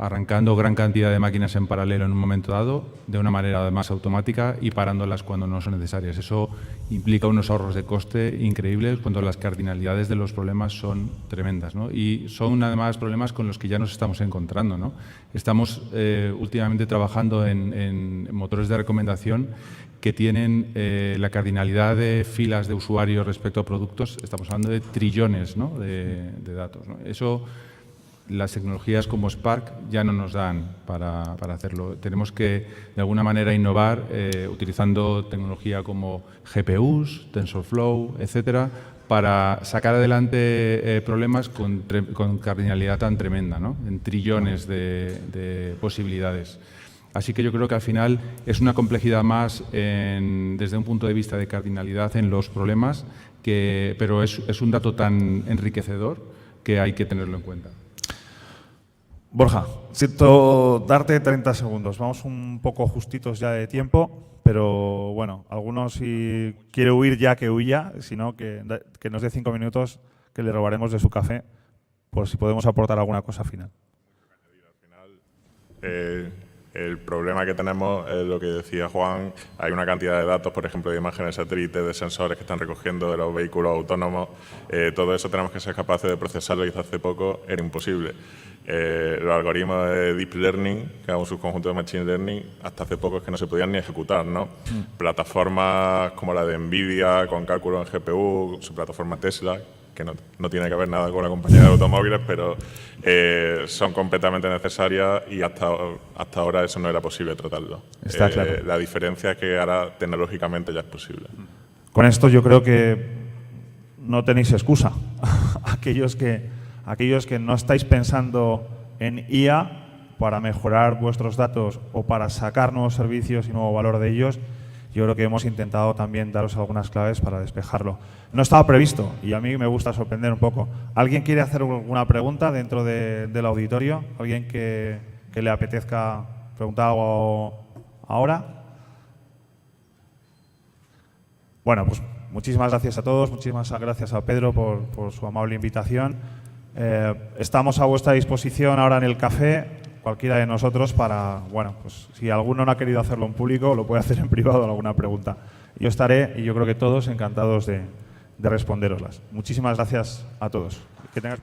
arrancando gran cantidad de máquinas en paralelo en un momento dado, de una manera además automática y parándolas cuando no son necesarias. Eso implica unos ahorros de coste increíbles cuando las cardinalidades de los problemas son tremendas, ¿no? Y son además problemas con los que ya nos estamos encontrando, ¿no? Estamos últimamente trabajando en motores de recomendación que tienen la cardinalidad de filas de usuarios respecto a productos. Estamos hablando de trillones, ¿no?, de datos, ¿no? Eso, las tecnologías como Spark ya no nos dan para hacerlo. Tenemos que, de alguna manera, innovar utilizando tecnología como GPUs, TensorFlow, etcétera, para sacar adelante problemas con cardinalidad tan tremenda, ¿no?, en trillones de posibilidades. Así que yo creo que al final es una complejidad más desde un punto de vista de cardinalidad en los problemas, pero es un dato tan enriquecedor que hay que tenerlo en cuenta. Borja, siento darte 30 segundos. Vamos un poco justitos ya de tiempo, pero bueno, algunos si quiere huir ya que huya, si no que nos dé 5 minutos que le robaremos de su café por si podemos aportar alguna cosa final. El problema que tenemos es lo que decía Juan. Hay una cantidad de datos, por ejemplo, de imágenes satélite, de sensores que están recogiendo de los vehículos autónomos. Todo eso tenemos que ser capaces de procesarlo y hace poco era imposible. Los algoritmos de Deep Learning, que es un subconjunto de Machine Learning, hasta hace poco es que no se podían ni ejecutar, ¿no? Plataformas como la de NVIDIA, con cálculo en GPU, su plataforma Tesla, que no tiene que ver nada con la compañía de automóviles, pero son completamente necesarias y hasta ahora eso no era posible tratarlo. Está claro. La diferencia es que ahora tecnológicamente ya es posible. Con esto yo creo que no tenéis excusa. Aquellos que no estáis pensando en IA para mejorar vuestros datos o para sacar nuevos servicios y nuevo valor de ellos, yo creo que hemos intentado también daros algunas claves para despejarlo. No estaba previsto y a mí me gusta sorprender un poco. ¿Alguien quiere hacer alguna pregunta dentro del auditorio? ¿Alguien que le apetezca preguntar algo ahora? Bueno, pues muchísimas gracias a todos, muchísimas gracias a Pedro por su amable invitación. Estamos a vuestra disposición ahora en el café, cualquiera de nosotros, para, bueno, pues si alguno no ha querido hacerlo en público, lo puede hacer en privado alguna pregunta. Yo estaré, y yo creo que todos, encantados de responderoslas. Muchísimas gracias a todos. Que tengáis...